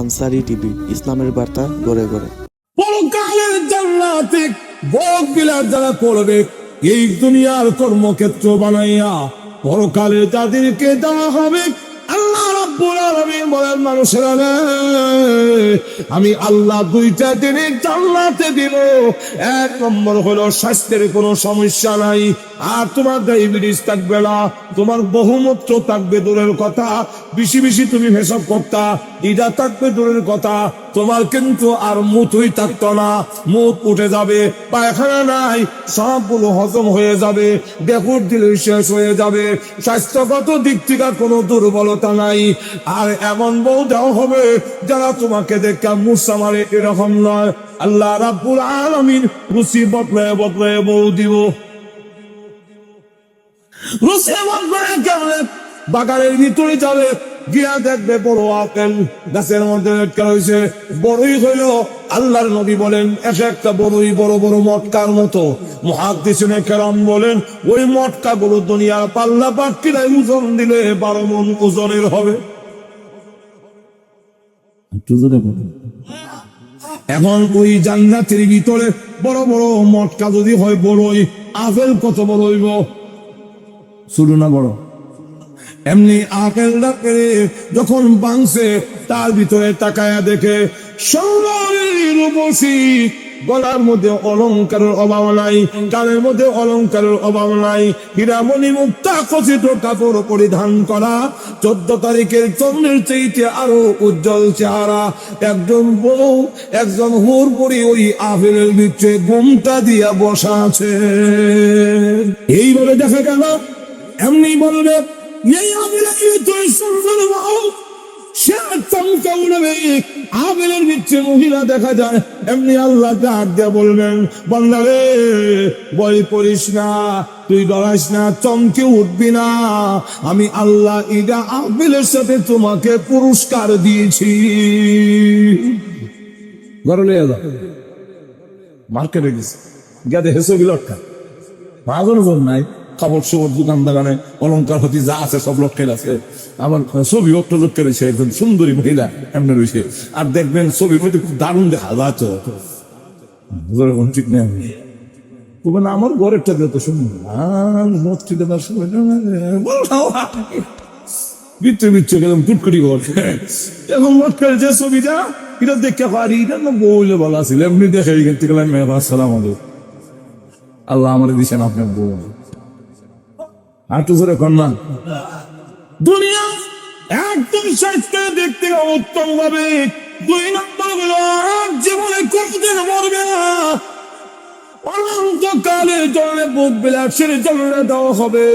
Ansari TV, ইসলামের বার্তা ঘরে ঘরে। পরকালের জান্নাতে ভোগ বিলাস যারা করবে, এই দুনিয়ার কর্মক্ষেত্র বানাইয়া পরকালে তাদেরকে দেওয়া হবে। আল্লাহ রাব্বুল আলামিন বলেন, মানুষেরা রে, আমি আল্লাহ দুইটা জিনিস জান্নাতে দিব। এক নম্বর হলো স্বাস্থ্যের কোনো সমস্যা নাই, আর তোমার ডায়াবেটিস থাকবে না, তোমার বহুমূত্র থাকবে দূরের কথা, বেশি বেশি তুমি পেশাব করতা, এটা থাকবে দূরের কথা, তোমার কিন্তু আর মুতই থাকতো না, মুত উঠে যাবে, পায়খানা নাই, সবগুলো হজম হয়ে যাবে, বেকুর দিলে শেষ হয়ে যাবে, স্বাস্থ্যগত দিক থেকে কোনো দুর্বলতা নাই। আর এমন বউ দেওয়া হবে যারা তোমাকে দেখে মুসা মারে, এরকম নয়। আল্লাহ রাব্বুল আলামিন রুচি বদলায় বদলায় বউ দিব। রুচি বদলায় কেমনে? বাগানের ভিতরে যাবে, গিয়া দেখবে বড় আপেল গাছের মধ্যে লটকা হয়েছে, বড়ই হইল। আল্লাহর নবী বলেন, একটা বড়ই বড় বড় মটকার মতো। মুহাদ্দিসিনে কেরাম বলেন, ওই মটকা গুলো দুনিয়ার পাল্লা পাটকিরায় ওজন দিলে 12 মণ ওজনের হবে। এখন ওই জান্নাতের ভিতরে বড় বড় মটকা যদি হয় বড়ই, আপেল কত বড় হইব? শুরু না বড়? এমনি আপেলটা পেরে যখন বাংছে, তার ভিতরে তাকায়া দেখে সোনার রূপসী, গলার মধ্যে অলংকারের অভাব নাই, কানের মধ্যে অলংকারের অভাব নাই, হীরামণি মুক্তা খচিত কাপড় পরিধান করা, 14 তারিখের চন্দ্রের চাইতে আরো উজ্জ্বল চেহারা একজন বউ, একজন হুর পরি ওই আপেলের ভিতরে ঘুমটা দিয়া বসা আছে। এইভাবে দেখা গেল, এমনি বলবে এই আপেলের ভিতরে সুন্দর বউ, সে চমকা উঠবে। আপেলের ভিতরে মহিলা দেখা যায়, এমনি আল্লাহ ডাক দিয়ে বলবেন, বান্দা রে, ভয় করিস না, তুই ডরাস না, চমকে উঠবি না, আমি আল্লাহ ইদা আপেলের সাথে তোমাকে পুরস্কার দিয়েছি। ঘরে লইয়া যাও, মার্কেটে গেছে, গিয়া দেখে ছবি লটকা, মাজন নাই, কাপড় সবর দোকান দাগানে অলঙ্কার হতি যা আছে সব লটকাই আছে। আমার ছবি অটো লটকে রয়েছে, একজন সুন্দরী মহিলা এমনি রয়েছে, আর দেখবেন ছবির মধ্যে খুব দারুণ দেখা যাচ্ছে, ঠিক নেই। আমার ঘরেরটা যত সুন্দর, বিচ্ছে বিচ্ছে গেলাম টুটকুটি ঘর। এখন লটকার যে ছবিটা, এটা দেখতে পারি, এটা না বউলে বলা ছিল, এমনি দেখে গেতে গেলাম, আসসালাম আলাইকুম, আল্লাহ আমার দিচ্ছেন আপনার বউ। আটু ধরে কন্যা দুনিয়া একদম স্বাস্থ্য দেখতে উত্তম ভাবে। 2 নম্বর হলো জীবনে কোনদিন মরবে না, অনন্তকালের জন্য বুক বিলাসের জন্য দেওয়া হবে।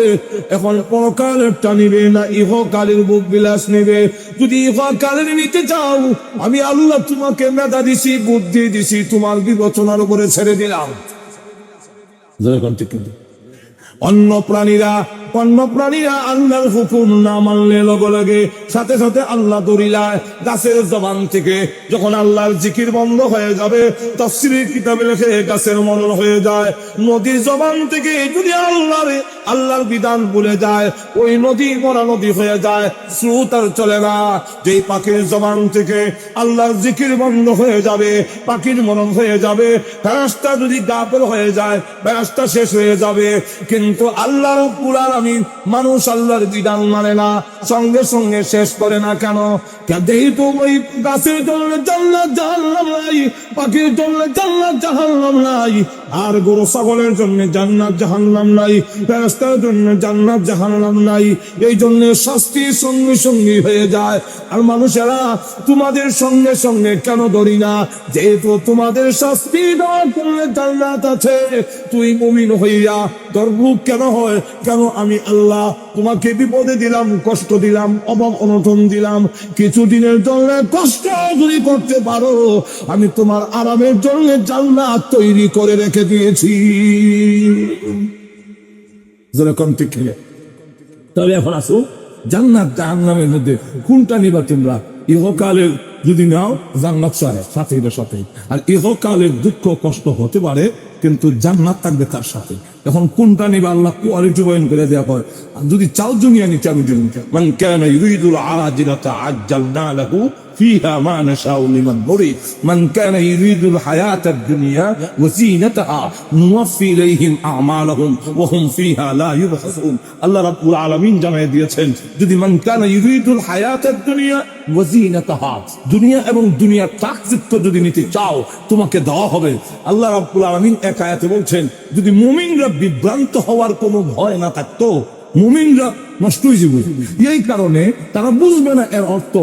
এখন পরকালের টা নিবে না ইহকালের বুক বিলাস নিবে? যদি ইহকালের নিতে চাও, আমি আল্লাহ তোমাকে মেধা দিছি, বুদ্ধি দিছি, তোমার বিবেচনার উপরে ছেড়ে দিলাম। অন্য প্রাণীরা আল্লাহর হুকুম না মানলে লগে লগে সাথে সাথে আল্লাহ দরিলায় গাছের জবান থেকে যখন আল্লাহর জিকির বন্ধ হয়ে যাবে, তাফসীরের কিতাবে লেখে গাছের মরণ হয়ে যায়। নদীর জবান থেকে যদি আল্লাহর বিধান ভুলে যায়, ওই নদী মরা নদী হয়ে যায়, স্রোত আর চলে না। যেই পাখির জবান থেকে আল্লাহর জিকির বন্ধ হয়ে যাবে, পাখির মরণ হয়ে যাবে। ফেরেশতা যদি গাফেল হয়ে যায়, ফেরেশতা শেষ হয়ে যাবে। কিন্তু আল্লাহ রাব্বুল আলামিন, মানুষ আল্লাহর বিধান মানে না, সঙ্গে সঙ্গে শেষ করে না। কেন? যেহেতু ওই গাছের জন্য জান্নাত জাহান্নাম নাই, পাখির জন্য জান্নাত জাহান্নাম নাই, আর গরু ছাগলের জন্য জান্নাত জাহান্নাম নাই, ফেরেশতার জন্য জান্নাত জাহান্নাম নাই। এই জন্য শাস্তি সঙ্গে সঙ্গে হয়ে যায়। আর মানুষেরা তোমাদের সঙ্গে সঙ্গে কেন ধরি না? যেহেতু তোমাদের শাস্তি দেওয়ার জন্য জান্নাত আছে, তুই মুমিন হইয়া গর্ব কেন হয়? কেন আমি আল্লাহ তোমাকে বিপদে দিলাম, কষ্ট দিলাম, অভাব অনটন দিলাম, কিছুদিনের জন্য কষ্ট যদি করতে পারো, আমি তোমার আরামের জন্য জান্নাত তৈরি করে রেখে দিয়েছি। তবে এখন আসো, জান্নাত জাহান্নামের মধ্যে কোনটা নিবা তোমরা? ইহকালের যদি নাও, জান্নাত সাথে সাথে, আর ইহকালের দুঃখ কষ্ট হতে পারে, কিন্তু জান্নাত থাকবে তার সাথে। এখন কোনটা নিবা আল্লাহ কোয়ালিটি বয়ন করে দেওয়া হয়। যদি চাও দুনিয়া নিতে, আমি মান কানা ইউরিদুল আজিলাতা আজ্জালনা লাহু فيها ما نشاء لمن نريد من كان يريد الحياة الدنيا وزينتها نوفي إليهم أعمالهم وهم فيها لا يبخسون الله رب العالمين জানায় দিয়েছেন যদি মান কানা ইউরিদুল হায়াতাদ দুনিয়া ওয়া যিনাতাহা দুনিয়া এবং দুনিয়ার তাকযুক্ত যদি নিতে চাও তোমাকে দেওয়া হবে আল্লাহ রাব্বুল আলামিন এক আয়াতে বলছেন যদি মুমিনরা বিভ্রান্ত হওয়ার কোনো ভয় না থাকতো মুমিনরা নষ্ট হয়ে যাবে এই কারণে তারা বুঝবে না এর অর্থ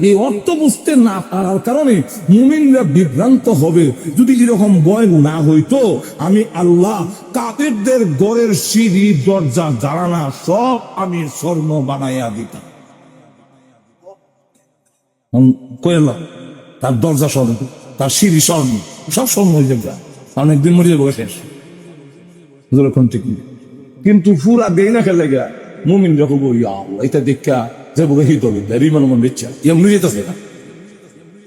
এই অর্থ বুঝতে না পারার কারণে মুমিনরা বিভ্রান্ত হবে যদি এরকম ভয় না হইতো আমি আল্লাহ কাফেরদের ঘরের সিঁড়ি দরজা জানালা সব আমি স্বর্ণ বানাইয়া দিতাম কইলা তার দরজা স্বর্ণ তার সিঁড়ি স্বর্ণ সব স্বর্ণ হয়ে যাবে অনেকদিন মরে যাবো শেষ যেরকম ঠিক কিন্তু পুরা দেই না খেলে গা মুমিন যখন এটা দেখা যাবো হিত হবে রিমান মন বেচ্ছা এমনি যেতেছে না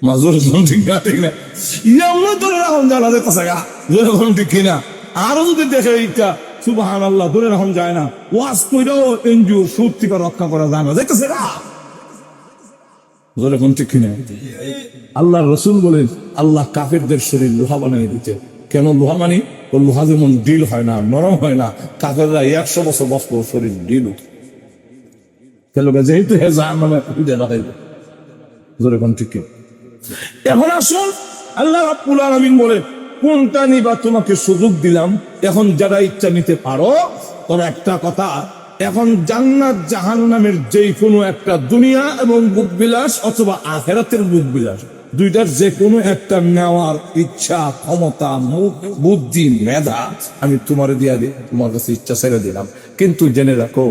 মাজুর ঠিক না ঠিক না এমনি তোর এখন জানা যেতেছে গা যেরকম ঠিক কিনা আরো যদি দেখে এইটা সুবহানাল্লাহ ধরে এখন যায় না ওয়াজ কইরাও এনজিও সুদ থেকে রক্ষা করা যায় না দেখতেছে না যেরকম ঠিক কিনা আল্লাহ রসুল বলেন আল্লাহ কাফেরদের শরীর লোহা বানিয়ে দিতে কেন লোহা মানে ও লোহা যেমন ডিল হয় না নরম হয় না কাফেররা 100 বছর বস্তু শরীর ডিল যেহেতু হে জাহান্নামে লাগাইবে যেরকম ঠিক এখন আসুন আল্লাহ রাব্বুল আলামিন বলে কোনটা নিবা তোমাকে সুযোগ দিলাম এখন যারা ইচ্ছা নিতে পারো তোর একটা কথা এখন জান্নাত জাহান্নামের যেই কোনো একটা দুনিয়া এবং ভোগবিলাস অথবা আখিরাতের ভোগবিলাস দুইটার যে কোনো একটা নেওয়ার ইচ্ছা ক্ষমতা মুখ বুদ্ধি মেধা আমি তোমারে দিয়া দিই তোমার কাছে ইচ্ছা ছেড়ে দিলাম কিন্তু জেনে রাখো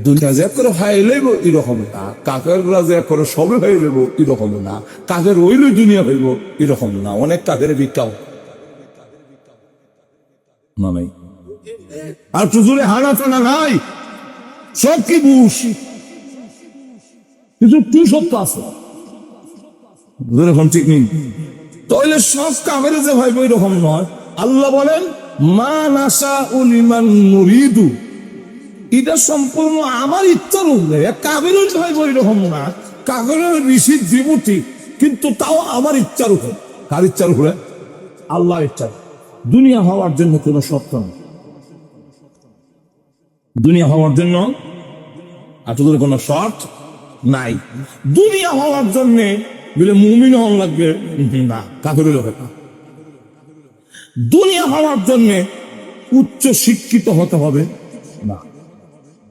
দুনিয়া যে করে হাই লইব এরকম না কাকেররা যে করে সবে হয়ে লইব এরকম না কাকের ওইল দুনিয়া হইব এরকম না অনেক কাকের বিকাও না নাই আর চুজুরে হানা টানা নাই সব কি বুঝ কিন্তু তুই সত্য আছে যেরকম ঠিক নেই তাহলে সব কামের যে ভাইব এরকম নয় আল্লাহ বলেন মা নাসা উলিমান মুরিদু এটা সম্পূর্ণ আমার ইচ্ছার উল্লেখ কামের ভাইব এরকম না কামের ঋষির জীবতি কিন্তু তাও আমার ইচ্ছার উপর কার ইচ্ছার উপরে আল্লাহ ইচ্ছা দুনিয়া হওয়ার জন্য কোনো শর্ত নেই দুনিয়া হওয়ার জন্য আসলে কোনো শর্ত নাই দুনিয়া হওয়ার জন্যে বলে মুমিন হওয়া লাগবে না কাফেরের হবে না দুনিয়া হওয়ার জন্য উচ্চ শিক্ষিত হতে হবে না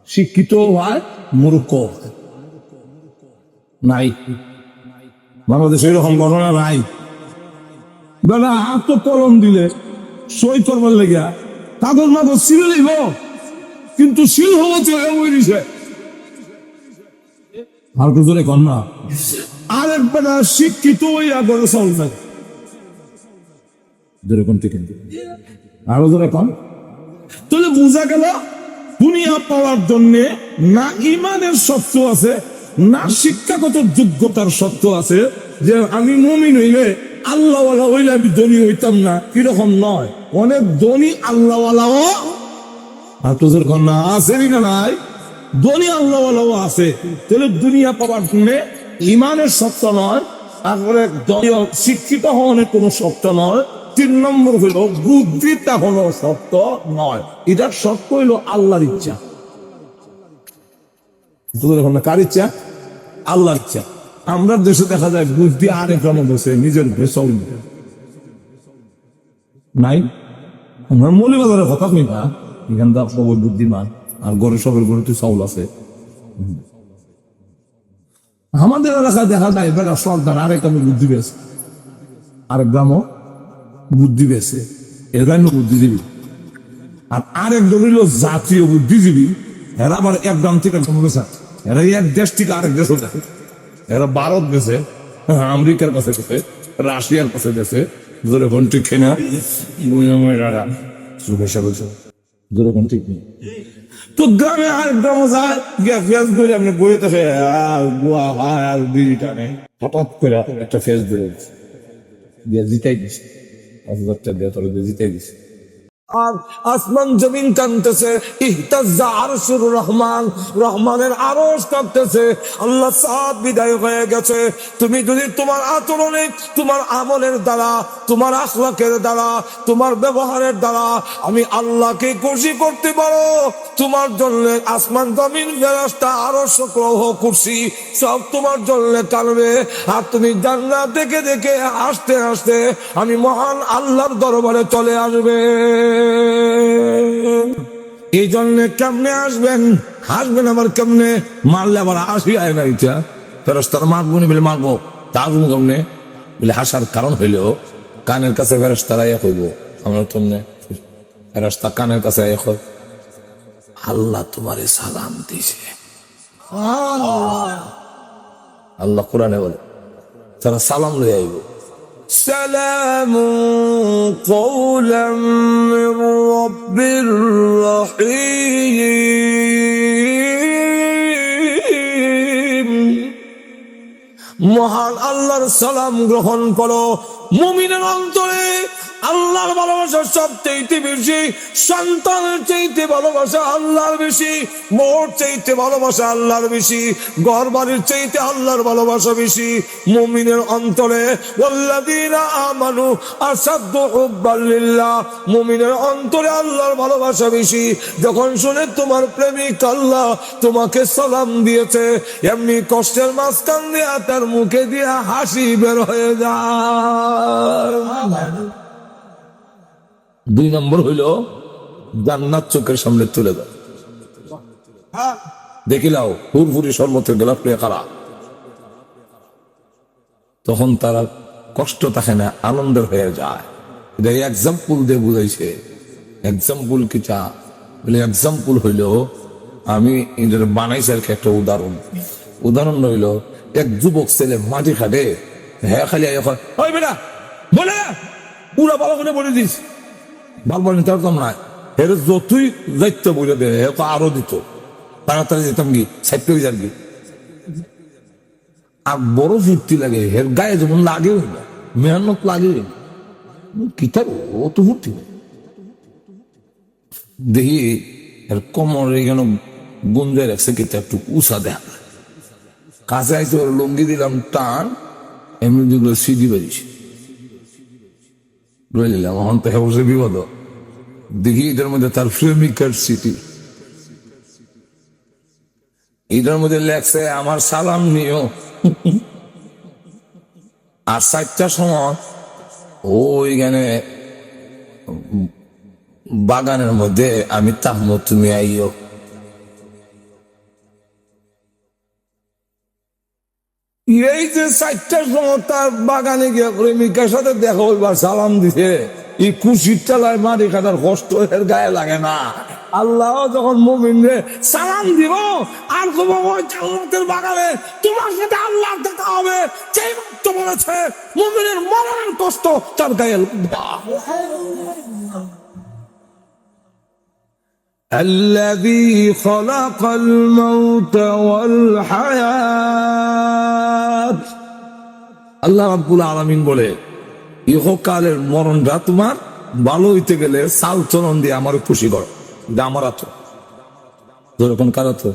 শিক্ষিত হয় মূর্খ নাই বাংলাদেশে এরকম ঘটনা নাই বেলা হাত কলম দিলে সই করবার লেগে কাগজ মাগজ ছিল নিব কিন্তু শিল হওয়া চলে বইছে আর জোরে কর না আরেক বেলা শিক্ষিত হইয়া গড়ে চল না যেরকম ঠিক আরো জোরে কন তাহলে বোঝা গেল দুনিয়া পাওয়ার জন্য না ইমানের শর্ত আছে না শিক্ষাগত যোগ্যতার শর্ত আছে যে আমি মুমিন হইলে আল্লাহওয়ালা হইলে আমি ধনী হইতাম না কিরকম নয় অনেক ধনী আল্লাহওয়ালাও আর তোদের কন্যা আছে না নাই ধনী আল্লাহওয়ালাও আছে তাহলে দুনিয়া পাওয়ার জন্য ইমানের শর্ত নয় তারপরে শিক্ষিত হওয়ার কোনো শর্ত নয় 3 নম্বর হইল বুদ্ধিটা হলো শর্ত নয় এটার শর্ত হইল আল্লাহর ইচ্ছা তোদের কন্যা কার ইচ্ছা আল্লাহর ইচ্ছা আমরা দেশে দেখা যায় বুদ্ধি আরেক রকম বসে নিজের ভেসল নাই আমরা মৌলিবাজারের কথা কই না এখান তো সবাই বুদ্ধিমান আর গড়ে সবের গড়ে তুই চাউল আছে আমাদের এলাকায় দেখা যায় এবার সরকার আরেক আমি বুদ্ধি পেয়েছে আরেক গ্রামও বুদ্ধি পেয়েছে এরাই বুদ্ধিজীবী আর আরেক দলিল জাতীয় বুদ্ধিজীবী এরা আবার এক গ্রাম থেকে গেছে এরা এক দেশ থেকে আরেক দেশও যায় এরা ভারত গেছে আমেরিকার কাছে গেছে রাশিয়ার কাছে গেছে যেরকম ঠিক না যেরকম ঠিক নেই তো গ্রামে আর গ্রামে যায় ফেস ধরে আপনি বইতে হঠাৎ করে একটা ফেস ধরে জিতাই দিচ্ছে 1000 টাকা দিয়ে তোর জিতাই দিচ্ছে আর আসমান জমিন কাঁদতেছে, ইহতাজ্জা আরশুর রহমান, রহমানের আরশ কাঁপতেছে। আল্লাহ সাদ বিদায় হয়ে গেছে। তুমি যদি তোমার আচরণে, তোমার আমলের দ্বারা, তোমার আখলাকের দ্বারা, তোমার ব্যবহারের দ্বারা আমি আল্লাহকে খুশি করতে পারো, তোমার জন্য আসমান জমিন ফেরেশতা আরশ গ্রহ কুরসি সব তোমার জন্য কাঁদবে। আর তুমি জান্নাত দেখে দেখে হাসতে হাসতে আমি মহান আল্লাহর দরবারে চলে আসবে। এই জন্য কেমনে আসবেন? হাসবেন আবার কেমনে? মারলে আবার হাসি আয় না। ইচ্ছা ফেরেশতারা মারবো নি বলে মারবো, তা আসবো কেমনে? বলে হাসার কারণ হইলো কানের কাছে ফেরেশতারা এক হইব। আমার তোমনে ফেরেশতা কানের কাছে এক হয়, আল্লাহ তোমারে সালাম দিছে। আল্লাহ কোরআনে বলে তারা সালাম লয়ে আইব, সালামু কওলাম মির রাব্বির রহিম। মহান আল্লাহর সালাম গ্রহণ করো। মুমিনের অন্তরে আল্লাহর ভালোবাসা সবচেয়ে বেশি, সন্তানের চাইতে ভালোবাসা আল্লাহর বেশি, মোট চাইতে ভালোবাসা আল্লাহর বেশি, ঘর বাড়ির চাইতে আল্লাহর ভালোবাসা বেশি। মুমিনের অন্তরে ওয়াল্লাযীনা আমানু আসাদ্দু হুব্বান লিল্লাহ, মুমিনের অন্তরে আল্লাহর ভালোবাসা বেশি। যখন শুনে তোমার প্রেমিক আল্লাহ তোমাকে সালাম দিয়েছে, এমনি কষ্টের মাঝখান দিয়ে তার মুখে দিয়ে হাসি বের হয়ে যায়। দুই নম্বর হইল জান্নাত চোখের সামনে তুলে দাও। দেখিলাও হুরহুরি শরবতের গোলাপ নিয়ে খারাপ, তখন তারা কষ্ট থাকে না, আনন্দের হয়ে যায়। এটা এক্সাম্পল দিয়ে বুঝাইছে। এক্সাম্পল কি চা বলে? এক্সাম্পল হইল আমি এদের বানাইছি আর কি একটা উদাহরণ। উদাহরণ হইল এক যুবক ছেলে মাটি খাটে, হ্যাঁ খালি ওই বেটা বলে পুরা ভালো করে বলে দিস, ভালো নিতে না এর যতই দায়িত্ব বলে দে আরো দিত, তাড়াতাড়ি যেতাম কি সাইড যার কি। আর বড় ফুর্তি লাগে এর গায়ে, যেমন লাগে মেহনত লাগে কি তার অত ফুর্তি দেখি এর কোমর এখানে গুঞ্জায় রাখছে কি একটু উষা দেখা। কাছে আইসে ওর লুঙ্গি দিলাম টান, এমনি যেগুলো সিডি বাজিস রইলাম। এখন তো বসে বিপদ, দেখি এটার মধ্যে তার প্রেমিকার স্মৃতি, এটার মধ্যে লেখছে আমার সালাম নিও। আর 4টার সময় ওইখানে বাগানের মধ্যে আমি তাহমো, তুমি আইও। এই যে 4টার সময় তার বাগানে গিয়ে প্রেমিকার সাথে দেখা হইবার সালাম দিছে, এই খুশির চালায় মারি কাটার কষ্ট এর গায়ে লাগে না। আল্লাহ যখন মুমিনরে সালাম দিব আর জান্নাতের বাগানে তোমার সাথে আল্লাহ দেখা হবে, যেই ভক্ত বলেছে মুমিনের মরণের কষ্ট তার গায়ে الذي خلق الموت والحياة। আল্লাহ রাব্বুল আলামিন বলে ইহকালের মরণটা তোমার ভালো হইতে গেলে চাল চলন দিয়ে আমার খুশি করো। আমার আতো জোরে কোন কার আতো?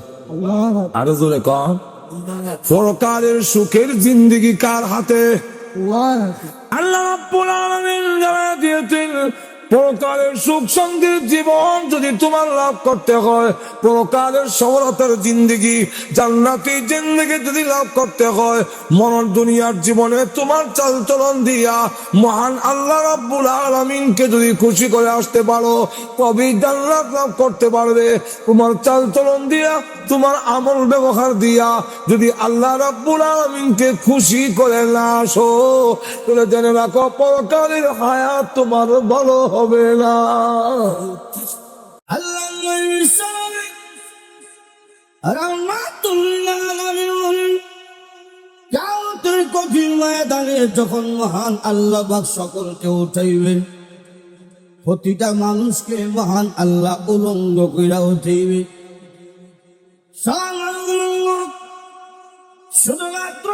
আরো জোরে কন। পরকালের সুখের জিন্দেগি কার হাতে? আল্লাহ রাব্বুল আলামিন জানিয়ে দিয়েছেন পরকালের সুখ শান্তির জীবন যদি তোমার লাভ করতে হয়, পরকালের সফলতার জিন্দেগি জান্নাতি জিন্দেগি যদি লাভ করতে হয়, মরণ দুনিয়ার জীবনে তোমার চাল চলন দিয়া মহান আল্লাহ রাব্বুল আলামিনকে যদি খুশি করে আসতে পারো, তবেই জান্নাত লাভ করতে পারবে। তোমার চাল চলন দিয়া, তোমার আমল ব্যবহার দিয়া যদি আল্লাহ রাব্বুল আলামিনকে খুশি করে না আসো, তাহলে জেনে রাখো পরকালের হায়াত তোমার ভালো হবে না। আল্লাহ কঠিন ময়দানে যখন মহান আল্লাহ পাক সকলকে উঠাইবেন, প্রতিটা মানুষকে মহান আল্লাহ উলঙ্গ কইরা উঠাইবে। শুধুমাত্র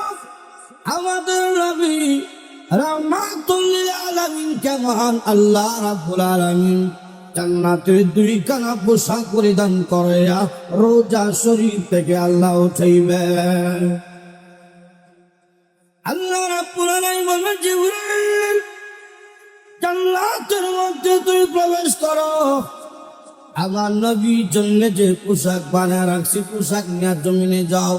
আমাদের নবী রাহমাতুল লিল আলামিন কে মহান আল্লাহ রাব্বুল আলামিন জান্নাতের দুইখানা পোশাক পরিধান করে রোজা শরীফ থেকে আল্লাহ উঠাইবে। আল্লাহ রাব্বুল আলামিন বলবেন, জিবরাইল জান্নাতের মধ্যে তুই প্রবেশ করো, আমার নবীর জন্য যে পোশাক বানিয়ে রাখছি পোশাক নিয়ে জমিনে যাও,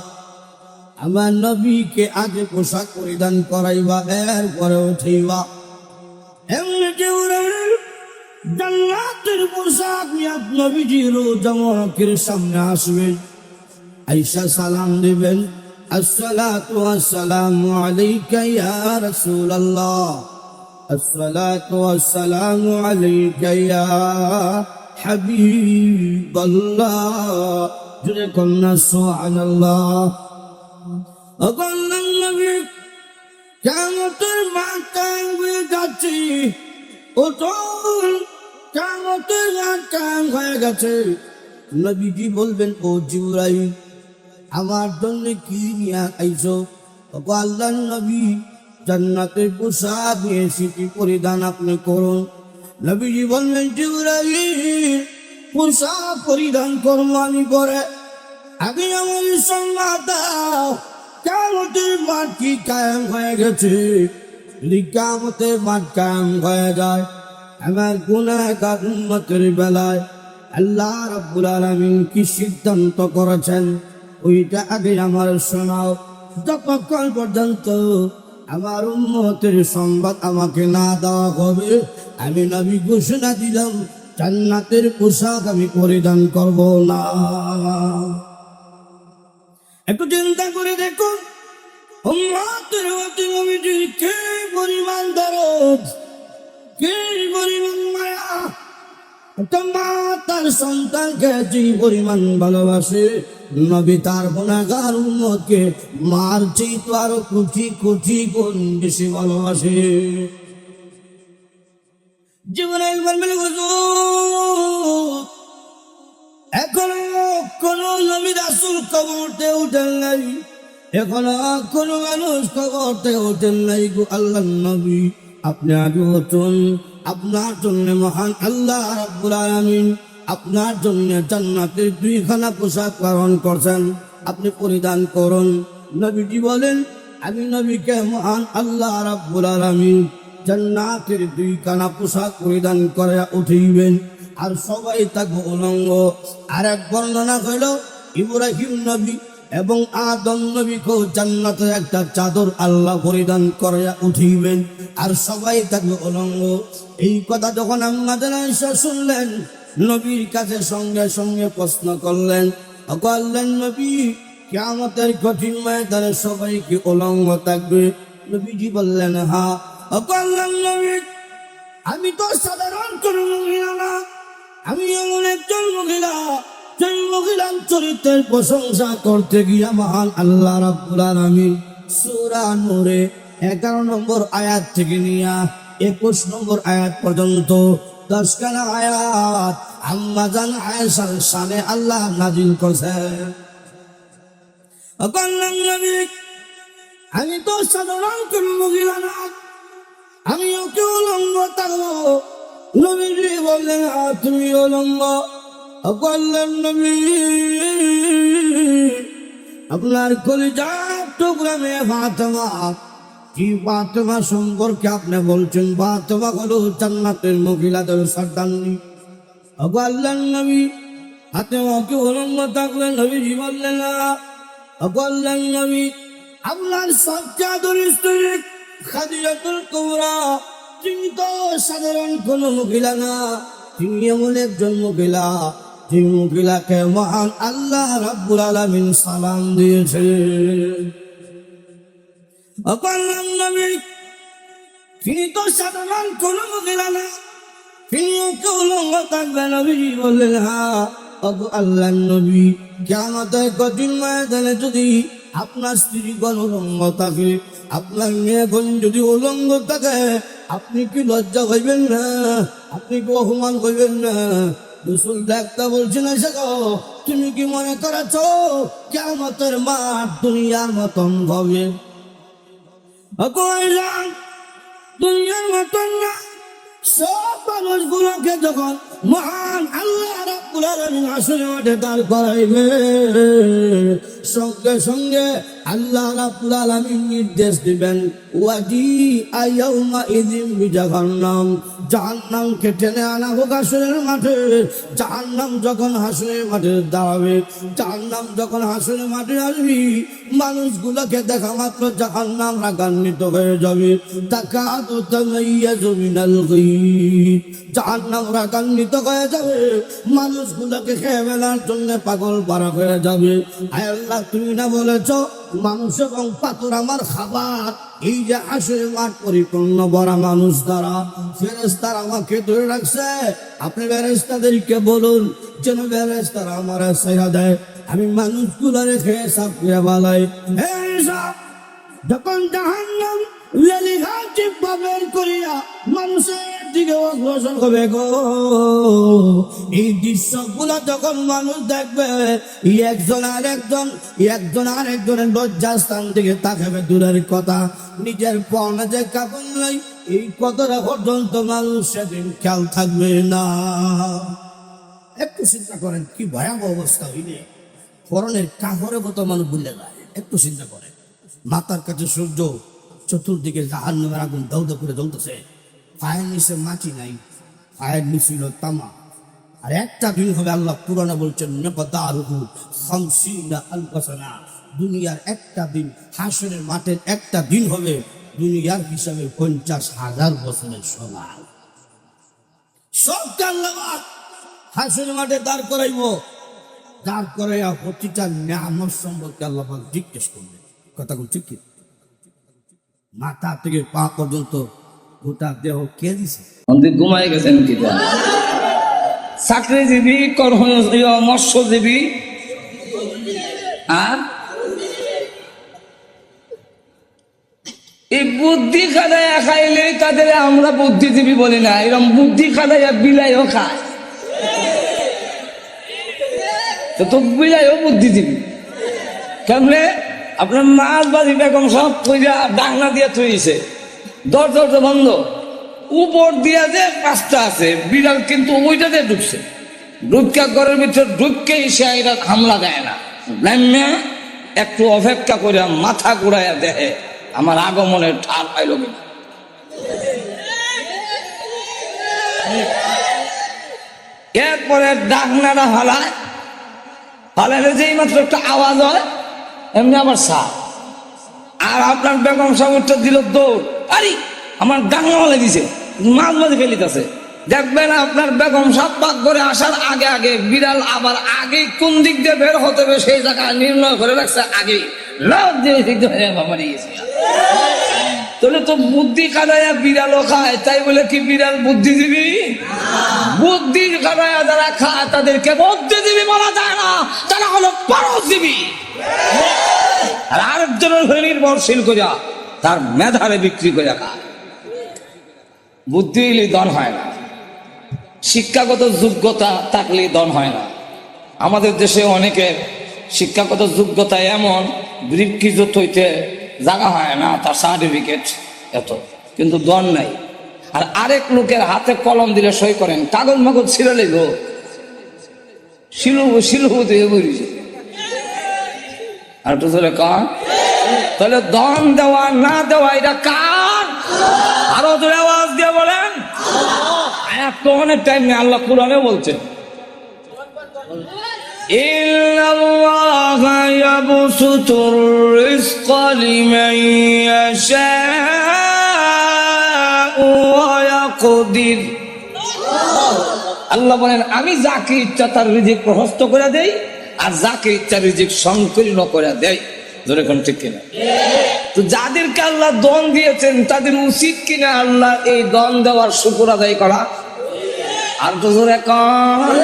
আমার নবীকে আগে পোশাক পরিধান করাইবা, এরপরে উঠাইবা। এমনি জিবরাইল জান্নাতের পোশাক নিয়ে নবীজি রোজা মুবারকের সামনে আসবেন, আয়েশা সালাম দিবেন, আসসালাতু ওয়াসসালামু আলাইকা ইয়া রাসূলুল্লাহ, আসসালাতু ওয়াসসালামু আলাইকা ইয়া হাবিবাল্লাহ। জুড়ে কন্যা সুবহানাল্লাহ। আল্লাহর নবী কিয়ামতের মাঠ কায়েম হয়ে যাচ্ছে, ওঠুন কিয়ামতের মাঠ কায়েম হয়ে গেছে। নবীজি বলবেন, ও জিবরাইল আমার জন্য কি নিয়ে আইছো? আল্লাহর নবী জান্নাতের পোশাক নিয়ে সেটি পরিধান আপনি করুন। নবীজি বললেন, জিবরাইল পোশাক পরিধান করবো আমি পরে, আগে আমার সংবাদ দাও কিয়ামতের মাঠ কি কায়েম হয়ে গেছে। কিয়ামতের মাঠ কায়েম হয়ে যায় আমার গুনাহগার উম্মতের বেলায় আল্লাহ রাব্বুল আলামিন কি সিদ্ধান্ত করেছেন ওইটা আগে আমার শোনাও। যতক্ষণ পর্যন্ত আমার উম্মতের সংবাদ আমাকে না দেওয়া হবে, আমি নবী ঘোষণা দিলাম জান্নাতের পোশাক আমি পরিধান করব না। একটু চিন্তা করে দেখুন, উম্মতের প্রতি নবীজির কি পরিমাণ দরদ, কি পরিমাণ মায়া। একটা মা তার সন্তানকে যে পরিমাণ ভালোবাসে, নবী তার গুনাহগার উম্মতকে মার চেয়ে তো আরো কোটি কোটি গুণ বেশি ভালোবাসে। জিবরাইল বলবেন, হুজুর এখনো কোন নবী রাসূল কবরতে উঠেন নাই, এখনো কোন মানুষ কবরতে উঠেন নাই গো আল্লাহর নবী, আপনি আগে উঠুন। আপনার জন্য মহান আল্লাহ রাব্বুল আলামিন আপনার জন্য জান্নাতের দুইখানা পোশাক ধারণ করছেন, আপনি পরিধান করুন। নবীজি বলেন, আমি নবীকে মহান আল্লাহ রাব্বুল আলামিন জান্নাতের দুইখানা পোশাক পরিধান করে উঠাইবেন, আর সবাই থাকবে উলঙ্গ। আর এক বর্ণনা হইল, ইব্রাহিম নবী এবং আদম নবীকেও জান্নাতের একটা চাদর আল্লাহ পরিধান করে উঠিবেন, আর সবাই থাকবে উলঙ্গ। এই কথা যখন আমাদের আয়েশা শুনলেন, নবীর কাছে সঙ্গে সঙ্গে প্রশ্ন করলেন, আল্লাহর নবী কিয়ামতের কঠিন ময়দানে সবাই কি উলঙ্গ থাকবে? নবীজি বললেন, হ্যাঁ। আল্লাহর নবী, আমি তো সাধারণ কোন মহিলা না, আমি এমন একজন মহিলা যে মহিলার চরিত্রের প্রশংসা করতে গিয়া মহান আল্লাহ রাব্বুল আলামিন সূরা নূরে 11 নম্বর আয়াত থেকে নিয়ে 21 নম্বর আয়াত পর্যন্ত 10 খানা আয়াত আম্মাজান আয়েশার শানে আল্লাহ নাযিল করেছেন। আল্লাহর নবী, আমি তো সাধারণ কোন মহিলা না, আমিও কি উলঙ্গ থাকবো? নবীজি বললেন, তুমি উলঙ্গ। আল্লাহর নবী, আপনার কলিজার টুকরা মেয়ে ফাতেমা, কি ফাতেমা সম্পর্কে আপনি বলছেন? ফাতেমা হলো জান্নাতের মহিলাদের সর্দারনী। আল্লাহর নবী, ফাতেমা কি উলঙ্গ থাকলে? নবীজি বললেন, আল্লাহর নবী, আপনার সবচেয়ে আদরের স্ত্রী খাদিজাতুল কুবরা, তিনি তো সাধারণ কোন মহিলা না, তিনি এমন একজন মহিলা যে মহিলাকে মহান আল্লাহ রাব্বুল আলামিন সালাম দিয়েছেন। আল্লাহর নবী, তিনি তো সাধারণ কোন মহিলা না, তিনিও কি উলঙ্গ থাকবেন? নবীজি বললেন, হ্যাঁ। আল্লাহর নবী, কিয়ামতের কঠিন ময়দানে যদি আপনার স্ত্রীগণ উলঙ্গ থাকে, আপনার মেয়েগণ যদি উলঙ্গ থাকে, আপনি কি লজ্জা হইবেন না? আপনি কি অপমান হইবেন না? রাসূল ডাক্তার বলছেন, তুমি কি মনে করেছ কিয়ামতের মাঠ দুনিয়ার মতন হবে? দুনিয়ার মতন না। সব মানুষগুলোকে যখন মহান আল্লাহ রাব্বুল আলামিন হাসরের মাঠে দাঁড় করাইবে। সঙ্গে সঙ্গে আল্লাহ রাব্বুল আলামিন নির্দেশ দিবেন, ওয়াজি আয়াউমা ইযিম বিজাহান্নাম, জাহান্নামকে টেনে আনা হোক হাসরের মাঠে। জাহান্নাম যখন হাসরের মাঠে দাঁড়াবে, জাহান্নাম যখন হাসরের মাঠে আসবি, মানুষগুলোকে দেখা মাত্র জাহান্নাম রাগান্বিত হয়ে যাবে। তাকাদু তামাইয়াজু মিনাল গায়ব, জাহান্নাম রাগান্বিত হয়ে যাবে, মানুষগুলোকে খেয়ে ফেলার জন্য পাগল পারা হয়ে যাবে। আয় আল্লাহ, তুমি না বলেছ মানুষ এবং পাথর আমার খাবার? এই যে হাসরের মাঠ পরিপূর্ণ ভরা মানুষ দ্বারা, ফেরেশতারা আমাকে ধরে রাখছে। আপনি ফেরেশতাদেরকে বলুন যেন ফেরেশতারা আমার ছায়া দেয়, আমি মানুষগুলো রেখে সাফ করে বালাই। যখন জাহান্নাম বের করিয়া মানুষের দিকে অগ্রসর হবে গো, এই দৃশ্যগুলো যখন মানুষ দেখবে, একজন আর একজনের লজ্জাস্থান থেকে তাকাবে দূরের কথা, নিজের পরনে যে কাপড় নাই এই কথাটা পর্যন্ত মানুষ সেদিন খেয়াল থাকবে না। একটু চিন্তা করেন কি ভয়াবহ অবস্থা হইলে পরনের কাপড়ের মতো মানুষ ভুলে যায়। একটু চিন্তা করেন, মাথার কাছে সূর্য, চতুর্দিকে জাহান্নামের আগুন দাউ দাউ করে জ্বলতেছে, পায়ের নিচে মাটি নাই, পায়ের নিচে হলো তামা। আর একটা দিন হবে, আল্লাহ পুরাণে বলছেন নেপাদারুহু খামসিনা আলফা সানা, দুনিয়ার একটা দিন, হাসরের মাঠের একটা দিন হবে দুনিয়ার হিসাবে 50,000 বছরের সমান। সবটা আল্লাহ হাসরের মাঠে দাঁড় করাইব, দাঁড় করাইয়া প্রতিটা নিয়ামত সম্পর্কে আল্লাহ জিজ্ঞেস করবে। কথা ঠিক কি? মাথা থেকে পা পর্যন্ত গোটা দেহ কে দিছে? ঘুমাই গেছেন কি? চাকরিজীবী, মৎস্যজীবী, আর এই বুদ্ধি খাদাইয়া খাইলে তাদের আমরা বুদ্ধিজীবী বলি না, এরকম বুদ্ধি খাদাইয়া বিলাইও খায় তো বিলাইও বুদ্ধিজীবী। কেমনে? আপনার মাছ বাজি বেগম সব কইরা ডাংনা দিয়ে থইছে, দরজা বন্ধ, উপর দিয়া যে 5টা আছে, বিড়াল কিন্তু ওইটা দিয়ে ঢুকছে, ঢুকা ঘরের ভিতর ঢুককে সে এরা হামলা দেয় না, নামিয়া একটু অপেক্ষা করে মাথা ঘুরাইয়া দেখে আমার আগমনের ঠার পাইল কিনা। এরপরে ডাকনাটা হালায় যেই মাত্র একটা আওয়াজ হয় এমনি আবার সাপ, আর আপনার বেগম সাহেবটা দিল দৌড়, আরে আমার ডাঙ্গা হলে দিছে, মাছ মাঝে ফেলিতেছে। দেখবেন আপনার বেগম সাহেব পাক করে আসার আগে আগে বিড়াল আবার আগে কোন দিক দিয়ে বের হতে হবে সেই জায়গা নির্ণয় করে রাখছে আগে, লাভ দিয়ে দিক দিয়ে মারি গেছে। তাহলে তো বুদ্ধি কাদাইয়া বিড়ালও খায়, তাই বলে কি বিড়াল বুদ্ধিজীবী? বুদ্ধি কাদাইয়া যারা খায় তাদেরকে বুদ্ধিজীবী বলা যায় না, তারা হলো পরজীবী। আর আরেকজনের হয়ে নির্ভরশীল করিয়া তার মেধারে বিক্রি করে খায়। বুদ্ধি হইলে দন হয় না, শিক্ষাগত যোগ্যতা থাকলে দন হয় না। আমাদের দেশে অনেকের শিক্ষাগত যোগ্যতা এমন বৃক্ষিজত হইতে জায়গা হয় না, তার সার্টিফিকেট এত, কিন্তু দন নাই। আর আরেক লোকের হাতে কলম দিলে সই করেন, কাগজ মাগজ ছিঁড়ে লেগ শিলু দিয়ে বলিছে। আর তো কার? তাহলে দন দেওয়া না দেওয়া এটা কার? আরো জোরে আওয়াজ দিয়ে বলেন। আয়াত তো অনেক টাইম নেই, আল্লাহ কুরআনে বলছেন ইন্নাল্লাহা ইয়াবসুতুর রিজকা লিমান ইয়াশাউ ওয়া ইয়াকদির। আল্লাহ বলেন আমি যাকে ইচ্ছা তার রিজিক প্রশস্ত করে দেই, আর যাকে ইচ্ছা রিজিক সংকীর্ণ করে দেয়। ধরে কোন ঠিক কিনা? তো যাদেরকে আল্লাহ দন দিয়েছেন তাদের উচিত কিনা আল্লাহ এই দন দেওয়ার শুকর আদায় করা? আর তো জোরে কর।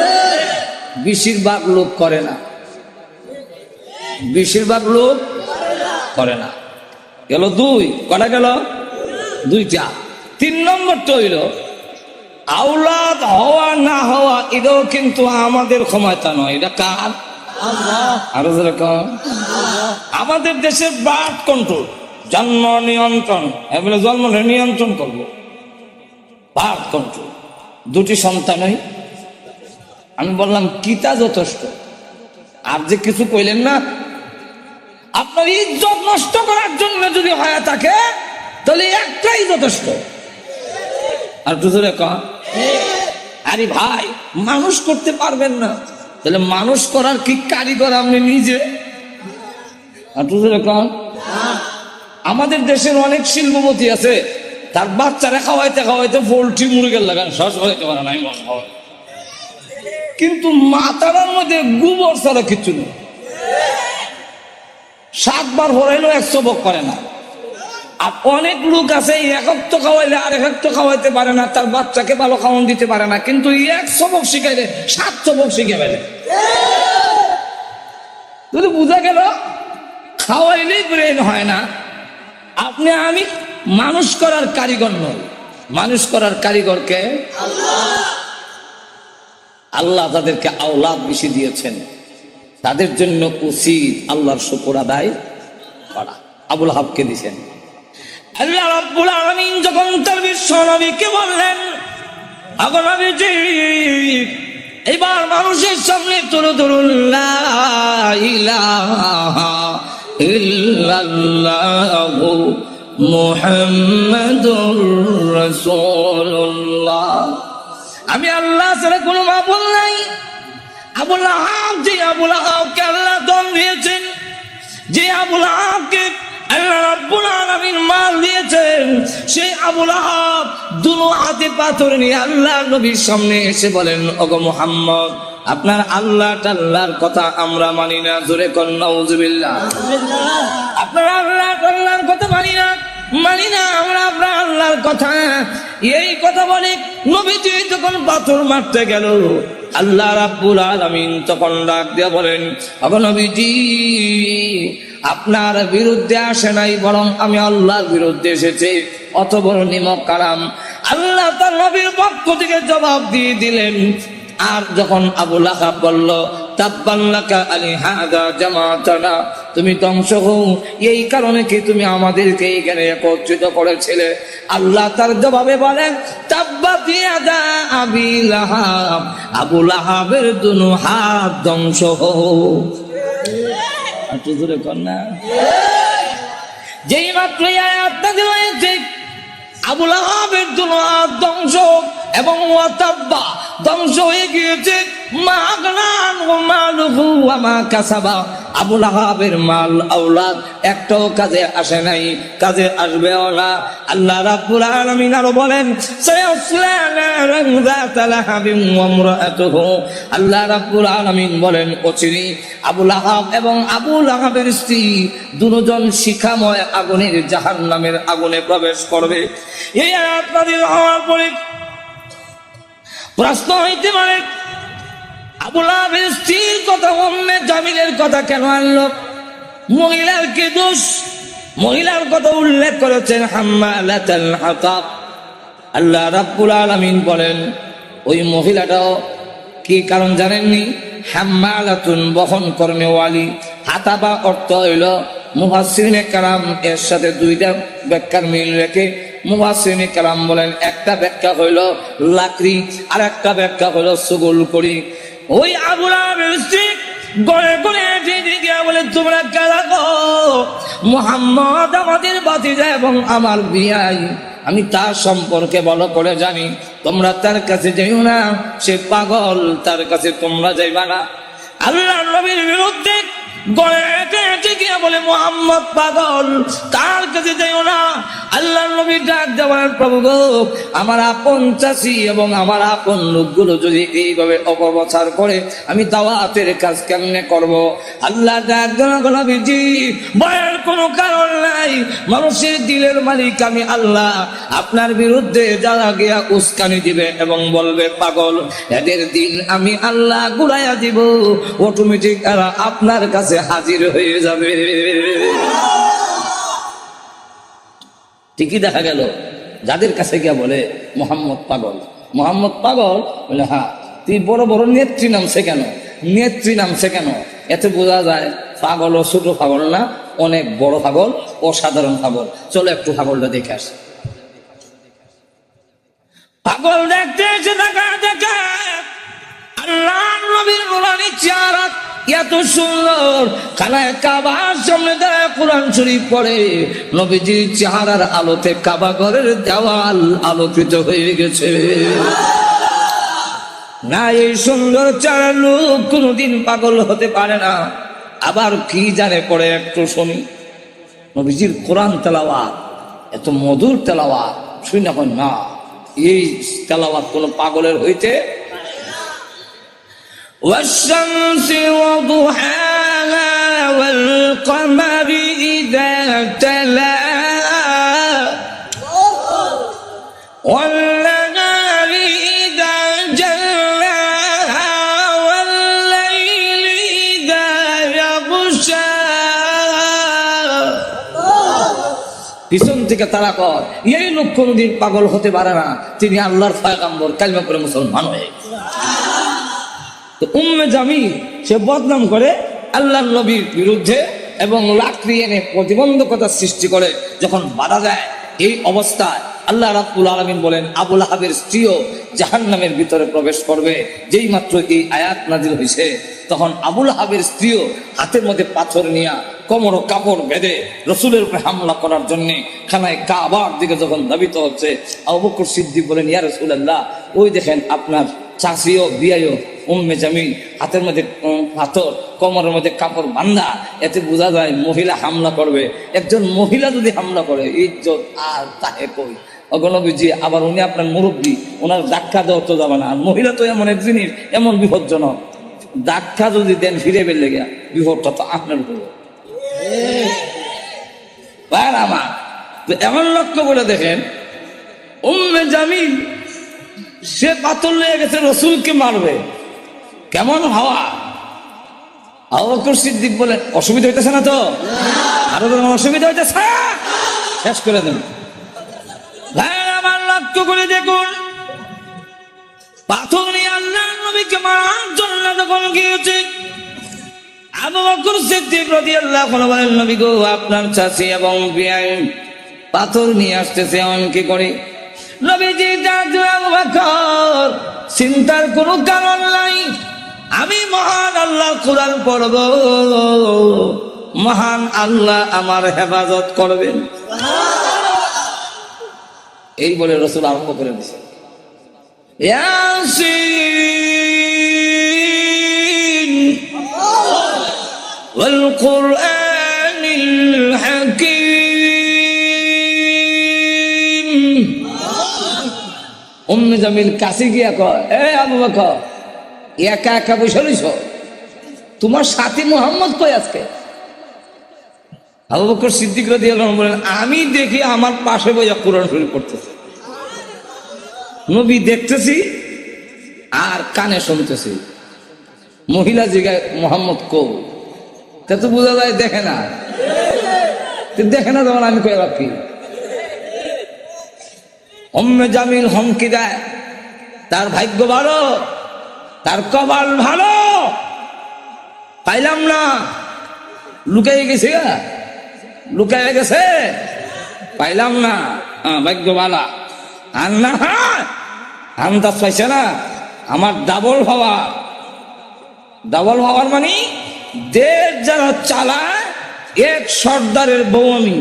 বেশিরভাগ লোক করে না, বেশিরভাগ লোক করে না। গেল দুই, কটা গেল? দুইটা। 3 নম্বরটা হইল আওলাদ হওয়া না হওয়া, এটাও কিন্তু আমাদের ক্ষমতা নয়, এটা কার? আরো যেরকম আমাদের দেশের বার্থ কন্ট্রোল, জন্ম নিয়ন্ত্রণ, এগুলো জন্ম নিয়ন্ত্রণ করবো, বার্থ কন্ট্রোল। 2টি সন্তানই আমি বললাম কিতা যথেষ্ট? আর যে কিছু কইলেন না, আপনার ইজ্জত নষ্ট করার জন্য যদি হয়ে থাকে তাহলে একটাই যথেষ্ট। আর দুজনে কন, আরে ভাই মানুষ করতে পারবেন না, তাহলে মানুষ করার কি কারিগর আপনি নিজে? আর দুজনে কন, আমাদের দেশের অনেক শিল্পপতি আছে, তার বাচ্চারা খাওয়াইতে খাওয়াইতে পোল্ট্রি মুরগের লাগান শ্বাস খাওয়াইতে পারে নাই, কিন্তু মাথার মধ্যে গোবর ছাড়া কিছু নেই। 7 বার হরাইলেও 100 বক করে না। আর অনেক লোক আছে এক হপ্ত খাওয়াইলে আর এক হপ্ত খাওয়াইতে পারে না, তার বাচ্চাকে ভালো খাওয়ান দিতে পারে না, কিন্তু 100 বক শিখাইলে 700 বক শিখে ফেলে। যদি বোঝা গেল খাওয়াইলেই ব্রেন হয় না। আপনি আমি মানুষ করার কারিগর নই, মানুষ করার কারিগরকে আল্লাহ তাদেরকে আওলাদ বেশি দিয়েছেন, তাদের জন্য উচিত আল্লাহর শুকর আদায় করা। আবুল হাবকে দিয়েছেন আল্লাহ রাব্বুল আলামিন যখন তার বিশ্ব নবীকে বললেন, আগো নবীজি এবার মানুষের সামনে তুলে ধরুন লা ইলাহা ইল্লাল্লাহু মুহাম্মাদুর রাসূলুল্লাহ। আমি আল্লাহ ছাড়া কোনো মাবুদ নাই। আবুল আহাব, যে আবুল আহাবকে আল্লাহ দম দিয়েছেন, যে আবুল আহাবকে আল্লাহ রাব্বুল আলামিন মাল দিয়েছেন, সেই আবুল আহাব দুনো হাতে পাথর নিয়ে আল্লাহ নবীর সামনে এসে বলেন, ওগো মুহাম্মদ আপনার আল্লাহ টাল্লাহর কথা আমরা মানি না। জোরে কোন নাউজুবিল্লাহ। আপনার আল্লাহ টাল্লাহর কথা মানি না, মানি না আমরা আপনার আল্লাহর কথা। এই কথা বলে নবীজি যখন পাথর মারতে গেল, আল্লাহ রাব্বুল আলামিন তখন ডাক দিয়ে বলেন, ওগো নবীজি আপনার বিরুদ্ধে আসে নাই, বরং আমি আল্লাহর বিরুদ্ধে এসেছে। অত বড় নিমক কারাম আল্লাহ তার নবীর পক্ষ থেকে জবাব দিয়ে দিলেন। আর যখন আবু লাহাব বলল, তাব্বান লাকা আলিহাদা জামাতানা, তুমি ধ্বংস হও, এই কারণে কি তুমি আমাদেরকে এখানে একত্রিত করেছিলে? আল্লাহ তার জবাবে বলেন, তাব্বাত ইয়াদা আবি লাহাব, আবু লাহাবের দুনো হাত ধ্বংস হও। যেই মাত্র আয়াতটা হয়েছে, আবু লাহাবের দুনো হাত ধ্বংস এবং ওয়াতাব্বা ধ্বংস হয়ে গিয়েছে। আবু লাহাবের মাল আওলাদ একটাও কাজে আসে নাই, কাজে আসবেও না। আল্লাহ রাব্বুল আলামিন আরো বলেন, আল্লাহ রাব্বুল আলামিন বলেন, অচিরেই আবু লাহাব এবং আবু লাহাবের স্ত্রী দুজন শিখাময় আগুনের জাহান্নামের আগুনে প্রবেশ করবে। এই আয়াত নাযিল হওয়ার পরে প্রশ্ন হইতে পারে, আবু লাহাবের স্ত্রীর কথা উম্মে জামিলের কথা কেন আনলো? মহিলার কি দোষ? মহিলার কথা উল্লেখ করেছেন হাম্মালাতুল হাতাব। আল্লাহ রাব্বুল আলামিন বলেন, ওই মহিলাটাও কি কারণ জানেননি? হাম্মালাতুন বহন কর্মেওয়ালি, হাতাবা অর্থ হইল, মুফাসসিরিনে কালাম এর সাথে দুইটা ব্যাখ্যার মিল রেখে মুফাসসিরিনে কালাম বলেন, একটা ব্যাখ্যা হইল লাকড়ি আর একটা ব্যাখ্যা হইল সুগুল করি। ওই আবু লাহাবের স্ত্রী গড়ে গড়ে গিয়ে বলে, তোমরা কারা গো? মুহাম্মদ আমাদের ভাতিজা এবং আমার বিয়াই, আমি তার সম্পর্কে ভালো করে জানি, তোমরা তার কাছে যাইও না, সে পাগল, তার কাছে তোমরা যাইবা না। আল্লাহ নবীর বিরুদ্ধে গড়ে হেঁটে গিয়ে বলে, মুহাম্মদ পাগল, তার কাছে যাইও না। আল্লাহ নবী ডাক দেওয়ার, প্রভু গো, আমার আপন চাষি এবং আমার আপন লোকগুলো যদি এইভাবে অপপ্রচার করে, আমি দাওয়াতের কাজ কেমনে করব? আল্লাহ ডাক দেওয়া, নবীজি ভয়ের কোনো কারণ নাই, মানুষের দিলের মালিক আমি আল্লাহ। আপনার বিরুদ্ধে যারা গিয়া উস্কানি দিবে এবং বলবে পাগল, এদের দিল আমি আল্লাহ গুলাইয়া দিব, অটোমেটিক এরা আপনার কাছে হাজির হয়ে যাবে। ঠিকই দেখা গেল, যাদের কাছে গিয়া বলে মোহাম্মদ পাগল, মোহাম্মদ পাগল, বলে হ্যাঁ, তুই বড় বড় নেত্রী নামছে কেন? নেত্রী নামছে কেন? এতে বোঝা যায় পাগল ও ছোট পাগল না, অনেক বড় পাগল, অসাধারণ পাগল। চলো একটু পাগলটা দেখে আসি। পাগল দেখতে এসে দেখা আল্লাহ নবীর নুরানি চেহারা এত সুন্দর, খানায় কাবার সামনে দাঁড়ায় কোরআন শরীফ পড়ে, নবীজির চেহারার আলোতে কাবা ঘরের দেওয়াল আলোকিত হয়ে গেছে। না, এই সুন্দর চেহারা লোক কোনোদিন পাগল হতে পারে না। আবার কি জানে পড়ে একটু শুনি, নবীজির কোরআন তেলাওয়াত এত মধুর তেলাওয়াত, শুনি না না এই তেলাওয়াত কোনো পাগলের হইতে। والشمس وضحاها والقمر إذا تلاها والنهار إذا جلاها والليل إذا يغشاها। পিছন থেকে তারা কর এই লোক কোনদিন পাগল হতে পারে না, তিনি আল্লাহর পয়গম্বর, কালিমা পড়ে মুসলমান হয়ে। তো উম্মে জামিল সে বদনাম করে আল্লাহর নবীর বিরুদ্ধে এবং লাকড়ি এনে প্রতিবন্ধকতা সৃষ্টি করে। যখন বাধা দেয় এই অবস্থায় আল্লাহ রাব্বুল আলামিন বলেন আবুল আহাবের স্ত্রীও জাহান্নামের ভিতরে প্রবেশ করবে। যেই মাত্র এই আয়াত নাজিল হয়েছে তখন আবুল আহাবের স্ত্রীও হাতের মধ্যে পাথর নিয়ে কোমর কাপড় বেঁধে রসুলের উপরে হামলা করার জন্য খানায় কাবার দিকে যখন ধাবিত হচ্ছে, আবু বকর সিদ্দিক বলেন ইয়া রাসূলুল্লাহ, ওই দেখেন আপনার চাষিও বিয়াইও উম্মে জামিল হাতের মধ্যে পাথর, কোমরের মধ্যে কাপড় বান্ধা, এতে বোঝা যায় মহিলা হামলা করবে। একজন মহিলা যদি হামলা করে ইজ্জত আর তাহে কই। অগণবীজি আবার উনি আপনার মুরব্বী, ওনার ধাক্কা দেওয়া তো যাবে না। আর মহিলা তো এমন এক জিনিস, এমন বিপজ্জনক, ধাক্কা যদি দেন ফিরে বেলে গিয়া বিপদটা তো আপনার উপর। আমার এমন লক্ষ্য করে দেখেন উম্মে জামিল সে পাথর লেগে গেছে রসুলকে মারবে, কেমন হওয়া। আবু বকর সিদ্দিক বলেন অসুবিধা হইতেছে না তো? আরো অসুবিধা হইতেছে, শেষ করে দেন। আমার লক্ষ্য করে দেখুন, পাথর নিয়ে আল্লাহর নবীকে মারার জন্য যখন গিয়েছে আবু বকর সিদ্দিক রাদিয়াল্লাহু আনহু বলেন নবী গো, আপনার চাচি এবং বিয়াই পাথর নিয়ে আসতেছে, এমন কি করি? নবীজি আবু বকর চিন্তার কোনো কারণ নাই, আমি মহান আল্লাহ কোরআন পড়ব, মহান আল্লাহ আমার হেফাজত করবেন। এই বলে রসুল আরম্ভ করে দিয়েছে ইয়াসিন ওয়াল কুরআনিল হাকীম। উম্মে জামিল কাছে গিয়া কয়, এ আবু বকর, একা একা বসে রইছ, তোমার সাথী মুহাম্মদ কই আজকে? আবু বকর সিদ্দিক রাদিয়াল্লাহু আনহু বলেন আমি দেখি আমার পাশে বসে কোরআন শরীফ পড়তেছে, নবী দেখতেছি আর কানে শুনতেছি। মহিলা জিগায় মুহাম্মদ কও, তা তো বোঝা যায় দেখে না, দেখে না তখন আমি কই রাখি। উম্মে জামিল হুমকি দেয়, তার ভাগ্য ভালো, তার কপাল ভালো, পাইলাম না, লুকাই গেছে, লুকাই গেছে, পাইলাম না, ভাগ্য ভালো। আর না আন্দাজ পাইছে না, আমার ডাবল হওয়া, ডাবল হওয়ার মানে দেশ যারা চালায়, এক সর্দারের বউ আমি,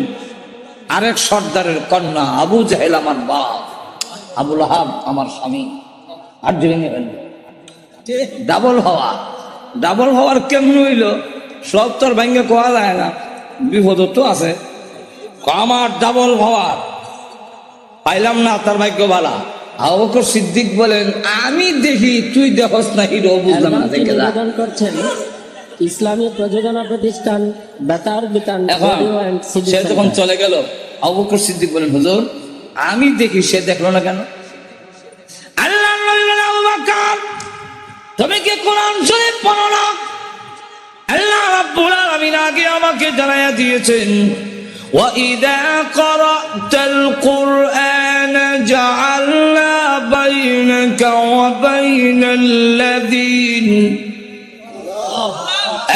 আরেক সর্দারের কন্যা। আবু জাহেল আমার বাপ, আবুল আহাব আমার স্বামী। আর ভেঙে ফেলল, ডাবল হওয়া। ডাবল হওয়ার কেমন হইল? সব তোর ভেঙে কোয়া যায় না, বিপদ তো আছে। আমার ডাবল হওয়া পাইলাম না, তার ভাগ্য ভালা। আবু বকর সিদ্দিক বলেন আমি দেখি, তুই দেখস না, হিরো বুঝলাম না। দেখে করছেন ইসলামী প্রযোজনা প্রতিষ্ঠান বেতার বিতান। এখন সে যখন চলে গেল, আবু বকর সিদ্দিক বলেন হুজুর আমি দেখি, সে দেখলো না কেন? আল্লাহ নবী বলেন আবু বকর তুমি কি কোরআন শরীফ পড়ো না? আল্লাহ রাব্বুল আলামিন আগে আমাকে জানায়া দিয়েছেন وَإِذَا قَرَأْتَ الْقُرْآنَ جَعَلْنَا بَيْنَكَ وَبَيْنَ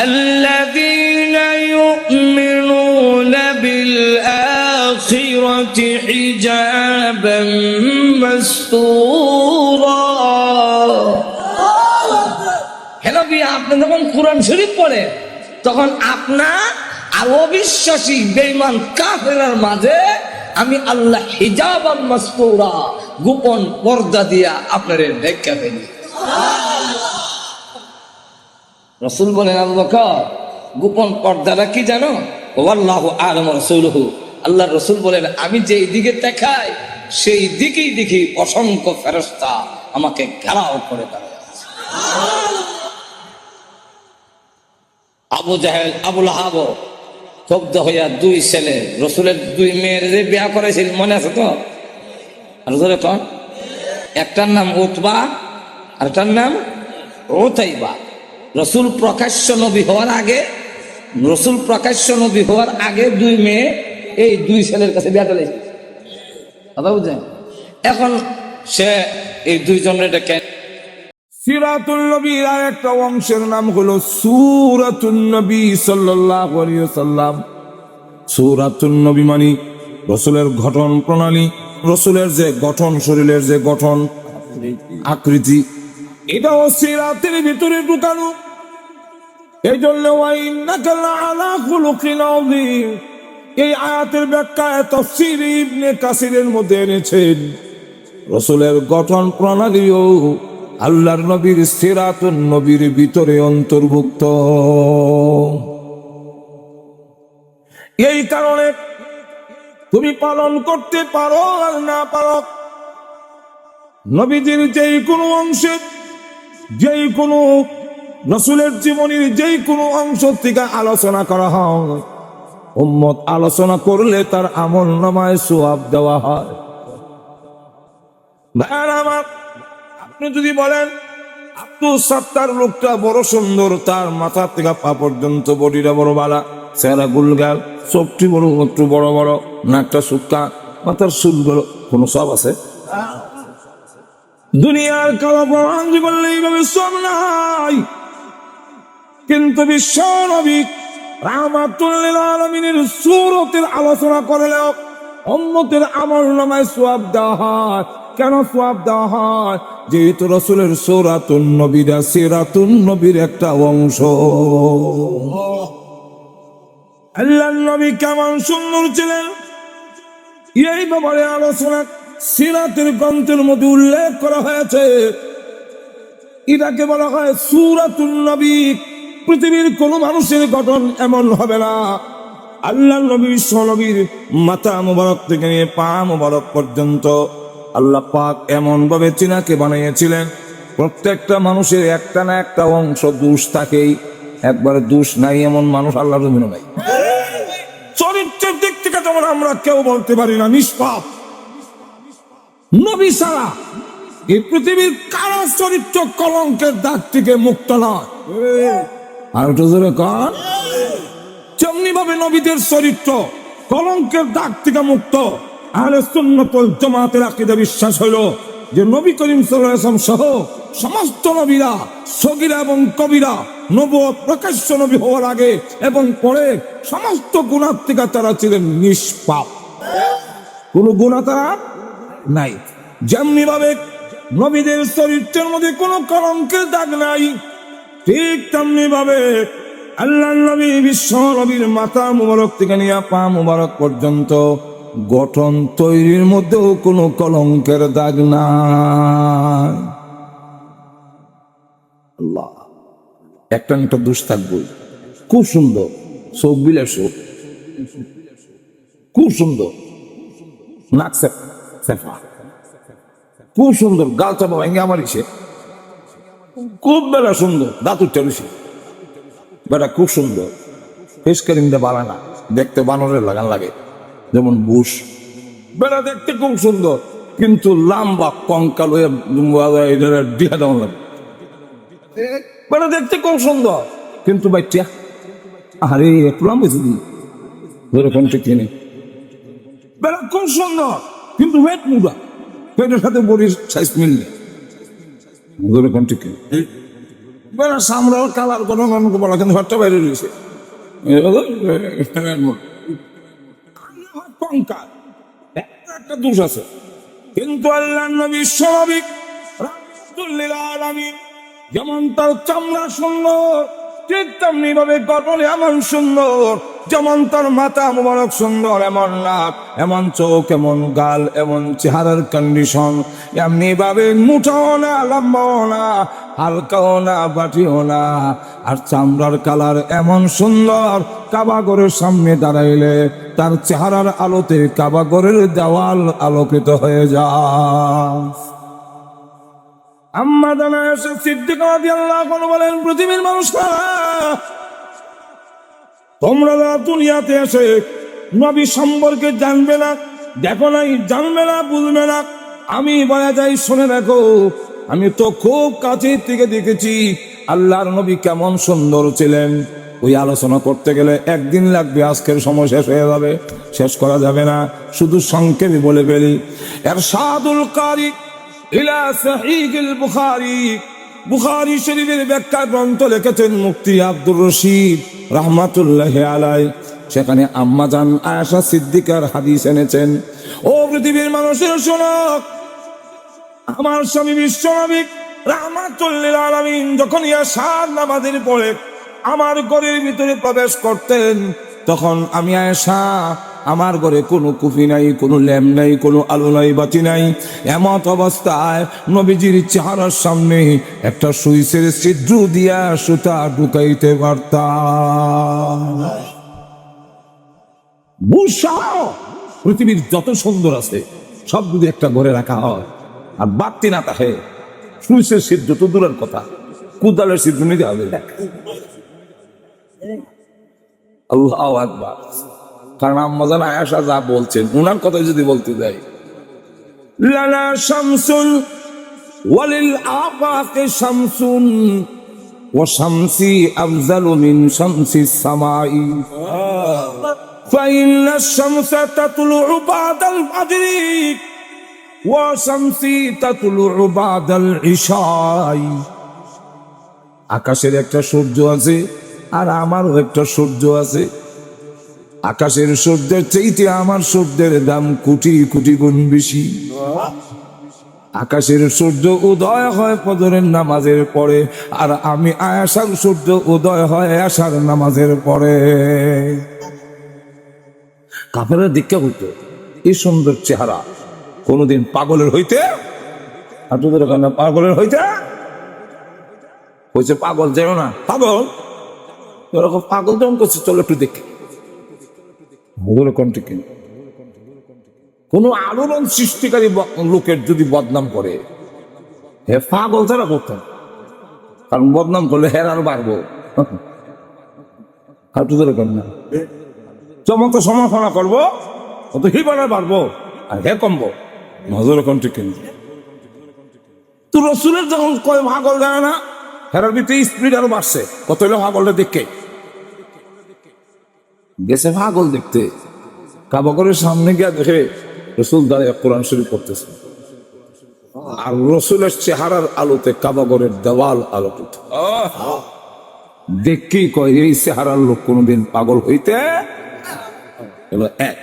الَّذِينَ يُؤْمِنُونَ بِالْآخِرَةِ حِجَابًا مَسْتُورًا। হেলো আপনি যখন কোরআন শরীফ পড়েন তখন আপনার আর অবিশ্বাসী বেঈমান কাফেরের মাঝে আমি আল্লাহ হিজাবান মাসতুরা গোপন পর্দা দিয়া আপনারে ঢেকে ফেলি। রাসূল বলেন আবু বকর গোপন পর্দাটা কি জানো? ওয়াল্লাহু আ'লাম রাসূলুহু, আল্লাহর রাসূল বলেন আমি যেই দিকে তাকাই সেই দিকেই দেখি অসংখ্য ফেরেশতা আমাকে ঘেরাও করে দাঁড়ায় আছে। আবু জাহেল আবু লাহাব ক্ষুব্ধ হইয়া দুই ছেলে রসুলের দুই মেয়ের যে বিয়া করেছিল মনে আছে তো? আর ধরে তো একটার নাম উতবা আর একটার নাম উতাইবা। রসুল প্রকাশ্য নবী হওয়ার আগে দুই মেয়ে এই দুই ছেলের কাছে বিয়া চলে কথা বুঝছেন? এখন সে এই দুইজনের ডেকে সিরাতুল নবীর আর একটা অংশের নাম হলো সূরাতুন নবী সাল্লাল্লাহু আলাইহি ওয়াসাল্লাম। সূরাতুন নবী মানে রাসূলের গঠন প্রণালী, রাসূলের যে গঠন, শরীরের যে গঠন আকৃতি, এটাও সিরাতের ভিতরে ঢুকানো। এই জন্য ওয়াইন্নাকা লাআলা খুলুকিন আযীম, এই আয়াতের ব্যাখ্যায় তাফসীর ইবনে কাসিরের মধ্যে এনেছেন রাসূলের গঠন প্রণালীও আল্লাহর নবীর সিরাতুন নবীর ভিতরে অন্তর্ভুক্ত। এই কারণে তুমি পালন করতে পারো আর না পারো, নবীজির যেই কোনো অংশে, যেই কোনো রাসূলের জীবনের যেই কোনো অংশ থেকে আলোচনা করা হয়, উম্মত আলোচনা করলে তার আমলনামায় সওয়াব দেওয়া হয়। ভাইরা আমার, আপনি যদি বলেন আব্দুল সাত্তার লোকটা বড় সুন্দর, তার মাথা থেকে পা পর্যন্ত বডিটা বড় বালা, চেহারা গুলগাল, চোখটি বড়, একটু বড় বড়, নাকটা শুক্কা, মাথার চুলগুলো, কোনো সব আছে? দুনিয়ার কালো বরাঞ্জি বললে এইভাবে সব নাই। কিন্তু বিশ্ব নবী রাহমাতুল লিল আলামিনের সূরতের আলোচনা করলেও উম্মতের আমলনামায় সওয়াব দেওয়া হয়। কেন সওয়াব দেওয়া হয়? যেহেতু রাসূলের সূরাতুন নবীরা সিরাতুন নবীর একটা অংশ। আল্লাহর নবী কেমন সুন্দর ছিলেন এই ব্যাপারে আলোচনা সিরাতের গ্রন্থের মধ্যে উল্লেখ করা হয়েছে। এটাকে বলা হয় সূরাতুন নবী। পৃথিবীর কোন মানুষের গঠন এমন হবে না। আল্লাহর নবী বিশ্ব নবীর মাথা মুবারক থেকে নিয়ে পা মুবারক পর্যন্ত আল্লাহ পাক এমন ভাবে চিনাকে বানিয়েছিলেন, প্রত্যেকটা মানুষের একটা না একটা অংশ দোষ থাকেই, একবারে দোষ নাই এমন মানুষ আল্লাহর জমিনে নাই। চরিত্রের দিক থেকে যেমন আমরা কেউ বলতে পারি না নিষ্পাপ, নবী ছাড়া এই পৃথিবীর কারো চরিত্র কলঙ্কের দাগ থেকে মুক্ত নয়। আর একটু জোরে কর। যেমনি ভাবে নবীদের চরিত্র কলঙ্কের দাগ থেকে মুক্ত, আহলে সুন্নাত ওয়াল জামাতের আকীদা বিশ্বাস হলো যে নবী করিম সাল্লাল্লাহু আলাইহি ওয়াসাল্লাম সহ সমস্ত নবীরা সগীরা এবং কবিরা নবুয়ত প্রকাশ্য নবী হওয়ার আগে এবং পরে সমস্ত গুনাহ থেকে তারা ছিলেন নিষ্পাপ, কোনো গুনাহ তারা নাই। যেমনি ভাবে নবীদের চরিত্রের মধ্যে কোনো কলঙ্কের দাগ নাই, ঠিক তেমনি ভাবে আল্লাহর নবী বিশ্ব নবীর মাথা মুবারক থেকে নিয়ে পা মুবারক পর্যন্ত গঠন তৈরির মধ্যেও কোনো কলঙ্কের দাগ নাই। আল্লাহ একটা একটা দোষ থাকবে, খুব সুন্দর চোখ বিলাস, খুব সুন্দর নাক সেফা, খুব সুন্দর গাল চাপা ভেঙে আমার ইসে, খুব বেলা সুন্দর দাঁত উঠতে বেটা, খুব সুন্দর ফেস ক্রিমটা বাড়া না, দেখতে বানরের লাগান লাগে, যেমন বুশ বেটা দেখতে খুব সুন্দর, কিন্তু লাম্বা কঙ্কাল হয়ে ডিহা দেওয়ান লাগে। বেটা দেখতে খুব সুন্দর কিন্তু বাইটিয়া আরে একলাম বেশি ধরে ফোন ঠিক নেই। বেটা খুব সুন্দর কিন্তু ওয়েট মুদা, পেটের সাথে বডির সাইজ মিললে ধরে ফোন ঠিক নেই। বেটা সামরার কালার কোনো বলা কিন্তু ঘরটা বাইরে রয়েছে কঙ্কাল, একটা দোষ আছে। কিন্তু আল্লাহর নবী স্বাভাবিক রাহমাতুল লিল আলামিন যেমন তার চামড়া সুন্দর, ঠিক তেমনি ভাবে গঠনে এমন সুন্দর। যেমন তার মাথা মুবারক সুন্দর, এমন নাক, এমন চোখ, এমন গাল, এমন চেহারার কন্ডিশন। এমনি ভাবে মুঠাও না, লম্বাও না, হালকাও না, বাটিও না। আর চামড়ার কালার এমন সুন্দর, কাবাগরের সামনে দাঁড়াইলে তার চেহারার আলোতে কাবাগরের দেওয়াল আলোকিত হয়ে যায়। আম্মা জানা এসে সিদ্দিকা রাদিয়াল্লাহু আনহা বলেন, পৃথিবীর মানুষরা, তোমরা দুনিয়াতে এসে নবী সম্পর্কে জানবে না, দেখো নাই, জানবে না, বুঝবে না। আমি বলে যাই, শুনে দেখো, আমি তো খুব কাছে থেকে দেখেছি আল্লাহর নবী কেমন সুন্দর ছিলেন। ওই আলোচনা করতে গেলে একদিন লাগবে, আজকের সময় শেষ হয়ে যাবে, শেষ করা যাবে না। শুধু সংক্ষেপে বলে ফেলি। ইরশাদুল কারি ইলা সহিহুল বুখারী, বুখারী শরীফের ব্যাখ্যা গ্রন্থ লিখেছেন মুফতি আব্দুর রশিদ রাহমাতুল্লাহি আলাইহি। সেখানে আম্মাজান আয়েশা সিদ্দিকার হাদিস এনেছেন। ও পৃথিবীর মানুষের শোনো, আমার স্বামী বিশ্বনবী রাহমাতুল্লিল আলামিন যখন ইয়াশার নামাজের পরে আমার ঘরের ভিতরে প্রবেশ করতেন, তখন আমি আয়েশা, আমার ঘরে কোনো কুফি নাই, কোনো ল্যাম্প নাই, কোনো আলো নাই, বাতি নাই। এমত অবস্থায় নবীজির চেহারার সামনে একটা সুইচের ছিদ্র দিয়া সুতা ঢুকাইতে পারতাম। পৃথিবীর যত সুন্দর আছে সব যদি একটা ঘরে রাখা হয় আর বাতি না থাকে, সুইচের ছিদ্র তো দূরের কথা, কুদালের ছিদ্র নিতে হবে। আল্লাহু আকবার। কারণ আম্মাজান আয়েশা যা বলছেন, উনার কথা যদি বলতে যাই, লানা শামসুন ওয়ালিল আফাকি শামসুন ওয়া শামসি আফজালু মিন শামসিস সামাই ফাইন্না শামসা তাতলুউ বাদাল ফাজরি ওয়া শামসি তাতলুউ বাদাল ইশাই। আকাশের একটা সূর্য আছে আর আমারও একটা সূর্য আছে। আকাশের সূর্যের চাইতে আমার সূর্যের দাম কোটি কোটি গুণ বেশি। আকাশের সূর্য উদয় হয় ফজরের নামাজের পরে, আর আমি আয়েশার সূর্য উদয় হয় এশার নামাজের পরে। কাফেরের দীক্ষা হইতো এই সুন্দর চেহারা কোনদিন পাগলের হইতে, আপনাদের ওখানে পাগলের হইতে হয়েছে, পাগল যেও না, পাগল এরকম পাগল যেমন করছে, চলো একটু দেখে কোন আলোড়ন সৃষ্টিকারী লোকের যদি বদনাম করে, হে পাগল তারা করতে, কারণ বদনাম করলে হের আরো বাড়বো। না চমক সমালোচনা করবো, অত হিবানা বাড়বো আর হে কমবো। নজর কন্ট্রি কিন্তু তো রসুলের যখন কয় পাগল জানে না, হেরার ভিতরে স্পিড আরো বাড়ছে। কত হইলো পাগলটা দেখে গেছে, পাগল দেখতে কাবাগরের সামনে গিয়া দেখে রসুল দাঁড়িয়ে কোরআন শরীফ পড়তেছে, আর রসুলের চেহারার আলোতে কাবাগরের দেওয়াল আলোকিত। দেখি কয় এই চেহারার লোক কোনদিন পাগল হইতে। এবার এক,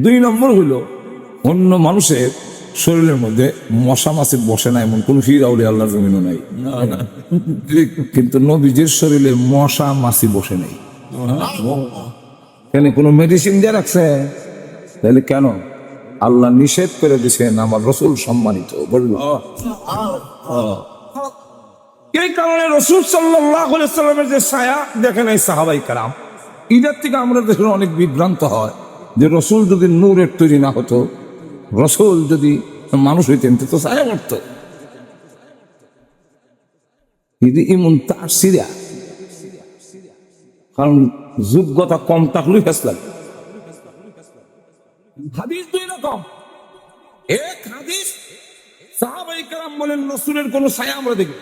দুই নম্বর হইল, অন্য মানুষের শরীরের মধ্যে মশা মাছি বসে না এমন কোন ফির আউলি আল্লাহর জমিনও নাই, কিন্তু নবীজির শরীরে মশা মাছি বসে নেই। কেন কোনো মেডিসিন দিয়ে রাখছে? তাহলে কেন? আল্লাহ নিষেধ করে দিছেন, আমার রসুল সম্মানিত। বলল এই কারণে রসুল সাল্লাল্লাহু আলাইহি সাল্লামের যে ছায়া দেখেন এই সাহাবাই কেরাম, এটার থেকে আমরা দেখলে অনেক বিভ্রান্ত হয় যে রসুল যদি নূরের তৈরি না হতো, রসুল যদি মানুষ হইতেন তো ছায়া পড়তো। ইমন তার সিরা, কারণ যোগ্যতা কম থাকলেই ফেসলা। হাদিস দুই রকম। এক হাদিস সাহাবায়ে কেরাম বলেন রাসূলের কোন ছায়া আমরা দেখি,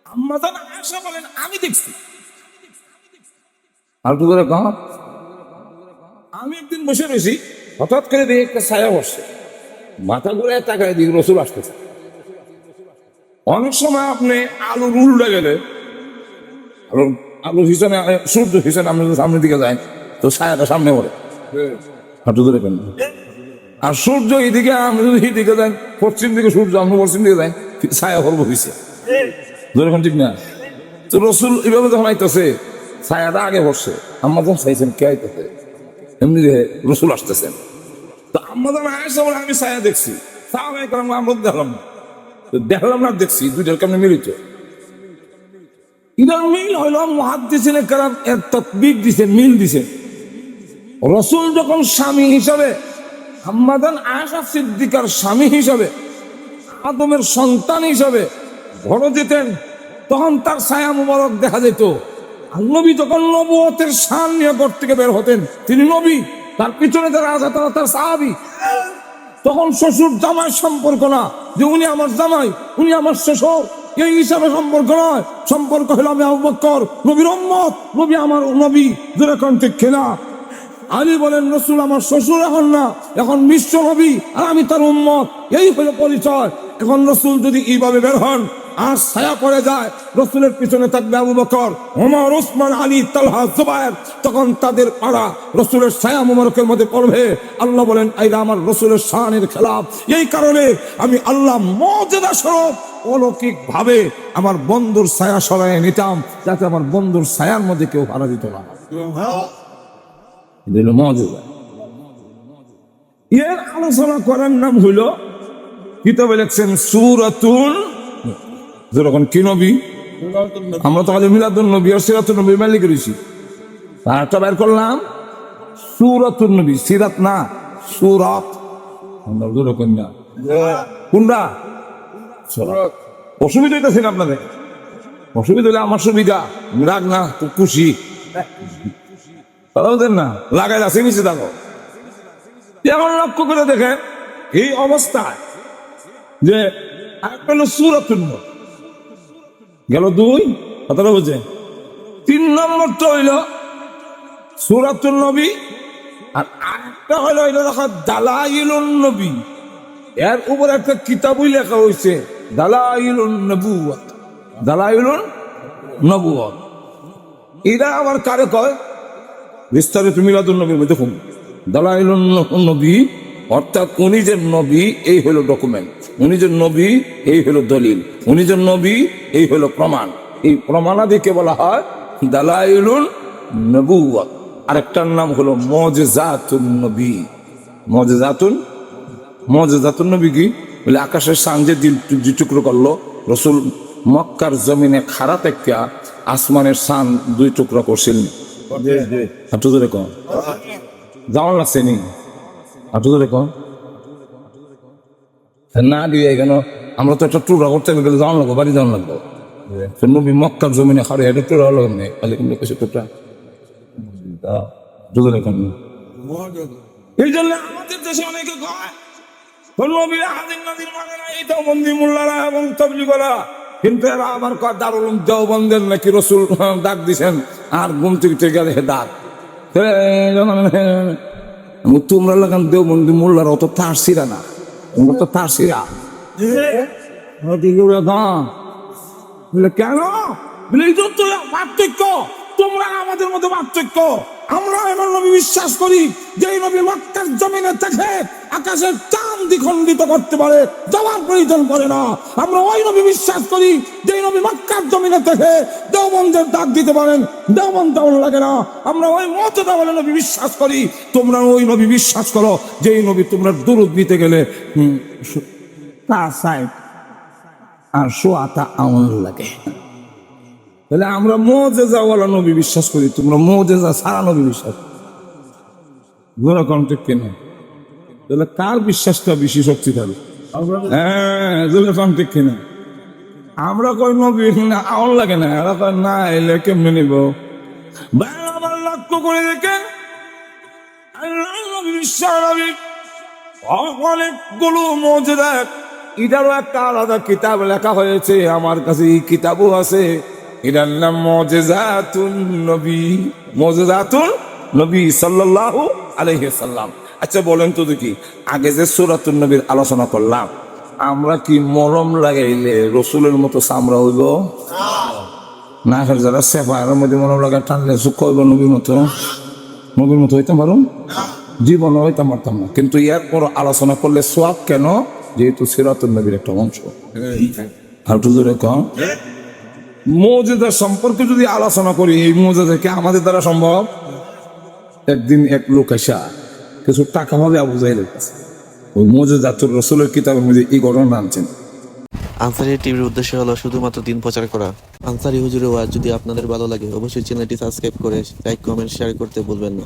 আম্মা জান আয়েশা বলেন আমি দেখছি। আর তো ধরে কম, আমি একদিন বসে রয়েছি, হঠাৎ করে দেখি একটা ছায়া বসছে, মাথা ঘুরে তাকায় দিকে রসুল আসতেছে। অনেক সময় আপনি আলুর উল্টা গেলে, আলু হিসাবে সূর্য হিসাবে আপনি সামনের দিকে যান তো ছায়াটা সামনে পড়ে, হাঁটু ধরে কেন। আর সূর্য এইদিকে, আপনি যদি এইদিকে যান পশ্চিম দিকে, সূর্য আপনি পশ্চিম দিকে যান, ছায়া পড়বো হিসে। যখন ঠিক না তো রসুল এইভাবে যখন আইতেছে ছায়াটা আগে বসছে আম্মা যখন চাইছেন কে আইতেছে এমনি যে রসুল আসতেছেন তো আম্মা যখন আয়সা বলে আমি ছায়া দেখছি সাহাবায়ে কেরাম আমরা দেখলাম না তো দেখলাম না দেখছি দুইটার কেমন মিলিত ইদার মিল হইল মুহাদ্দিসিনে কেরাম এর তাতবিক দিছে মিল দিছে রসুল যখন স্বামী হিসাবে আম্মাদান আয়েশা সিদ্দিকার স্বামী হিসাবে আদমের সন্তান হিসাবে বড় যেতেন তখন তার ছায়া মুবারক দেখা যেত আর নবী যখন নবুয়তের শান নিয়ে ঘর থেকে বের হতেন তিনি নবী তার পিছনে যারা আছে তারা তার সাহাবী তখন শ্বশুর জামাই সম্পর্ক না যে উনি আমার জামাই উনি আমার শ্বশুর এই হিসাবে সম্পর্ক নয় সম্পর্ক হলো আমি আবু বকর নবীর উম্মত নবী আমার নবী যেরকম ঠিক খেলা আলী বলেন রসুল আমার শ্বশুর এখন না এখন বিশ্ব নবী আর আমি তার উম্মত এই হলো পরিচয় এখন রসুল যদি এইভাবে বের হন আর ছায়া পড়ে যায় রসুলের পিছনে থাকবে আবু বকর ওমর ওসমান আলী তালহা জুবায়ের তখন তাদের পাড়া রসুলের ছায়া মুবারকের মধ্যে পড়বে আল্লাহ বলেন এইটা আমার রসুলের শানের খেলাফ এই কারণে আমি আল্লাহ মুজিজা স্বরূপ অলৌকিক ভাবে আমার বন্ধুর ছায়া সরাই নিতাম যাতে আমার বন্ধুর ছায়ার মধ্যে কেউ হারা দিত না এর আলোচনা করার নাম হইল কিতাবে লিখছেন সূরাতুন যেরকম কি নবী আমরা তো খালি মিলাদুন নবী আর সিরাতুন নবী মালি করেছি তারটা বের করলাম সূরাতুন নবী সিরাত না সূরাত আমরা যেরকম না কোনটা অসুবিধা হইতেছে না আপনাদের অসুবিধা হলে আমার সুবিধা রাগ না খুব খুশি না লাগাই আছে নিচে দেখো এখন লক্ষ্য করে দেখেন এই অবস্থায় যে একটা হলো সূরাতুন নূর গেল দুই কথাটা বুঝে তিন নম্বরটা হইল সূরাতুন নবী আর আরেকটা হইলো এটা দেখো দালাইলুন নবী এর উপর একটা কিতাবই লেখা হয়েছে দালাইলুন নবুওয়াত দালাইলুন নবুওয়াত এটা আবার কারে কয় বিস্তারিত মিলাদুন নবীর মধ্যে দেখুন দালাইলুন নবী অর্থাৎ উনি যে নবী এই হলো ডকুমেন্ট উনি যে নবী এই হলো দলিল উনি যে নবী এই হলো প্রমাণ এই প্রমাণাদিকে বলা হয় দালাইলুন নবুওয়াত আরেকটার নাম হলো মুজিজাতুন নবী মুজিজাতুন নবী কি বলে আকাশের সান যে দুই টুকরো করলো রসুল মক্কার জমিনে খাড়া থেকে আসমানের সান দুই টুকরো করছিলেন একটু ধরে কম যেমন লাগছে নি একটু ধরে কম না দিয়ে কেন আমরা তো একটা টুকরা করতে গেলে যেমন লাগবো বাড়ি যেমন লাগবো নবী মক্কার জমিনে খাড়ে এটা টুকরা লাগাম নেই খালি কিন্তু কিছু টুকরা এই জন্য আমাদের দেশে অনেকে কয় নবীরা হাজির নাজির মানে না এইটাও বন্দি মোল্লারা এবং তবলিগরা কিন্তু এরা আবার কয় দারুল উলুম দেওবন্দের নাকি রসুল ডাক দিছেন আর ঘুম থেকে গেলে ডাক তোমরা লাগান দেওবন্দি মোল্লার অত তার সিরা না তোমরা তো তার সিরা কেন পার্থক্য তোমরা আমাদের মধ্যে পার্থক্য আমরা এমন নবী বিশ্বাস করি যে নবী মক্কার জমিনে থেকে আকাশের চাঁদ দ্বিখণ্ডিত করতে পারে যাওয়ার প্রয়োজন পড়ে না আমরা ওই নবী বিশ্বাস করি যে নবী মক্কার জমিনে থেকে দেওবন্দের ডাক দিতে পারেন দেওবন্দ লাগে না আমরা ওই মুর্তজা বলে নবী বিশ্বাস করি তোমরা ওই নবী বিশ্বাস করো যে নবী তোমরা দুরূদ নিতে গেলে আর সোয়াটা আউন লাগে তাহলে আমরা মুজিজাওয়ালা নবী বিশ্বাস করি তোমরা মুজিজা সারা নবী বিশ্বাস কন্টেক্ট কেন তাহলে কার বিশ্বাসটা বেশি শক্তিশালী হ্যাঁ কন্টেক্ট কেন আমরা কই নবী না আউন লাগে না এরা কয় না এলে কেমনে নিব আমার লক্ষ্য করে দেখেন নবী বিশ্বাস নবী অনেকগুলো মুজিজা এটারও একটা আলাদা কিতাব লেখা হয়েছে আমার কাছে এই কিতাবও আছে এটার নাম মুজিজাতুন নবী সাল্লাল্লাহু আলাইহি সাল্লাম আচ্ছা বলেন তো দেখি আগে যে সূরাতুন নবীর আলোচনা করলাম আমরা কি মরম লাগাইলে রসুলের মতো চামড়া হইব না যারা সেফায়ের মধ্যে মরম লাগাই টানলে সুখ হইব নবীর মতো হইতে পারুন জীবন হইতে পারতাম না কিন্তু এর পর আলোচনা করলে সোয়াব কেন যেহেতু সিরাতুন নবীর একটা অংশ আর একটু জোরে কম। মুজিজা সম্পর্কে যদি আলোচনা করি, এই মুজিজা কি আমাদের দ্বারা সম্ভব? একদিন এক লোক এসা কিছু টাকা পাবে আবু জাহেলের কাছে, ওই মুজিজাতুর রাসূলের কিতাবের মধ্যে এই ঘটনা আনছেন। আনসারি টিভির উদ্দেশ্য হলো শুধুমাত্র দিন প্রচার করা। আনসারি হুজুরের ওয়াজ যদি আপনাদের ভালো লাগে অবশ্যই চ্যানেলটি সাবস্ক্রাইব করে লাইক কমেন্ট শেয়ার করতে ভুলবেন না।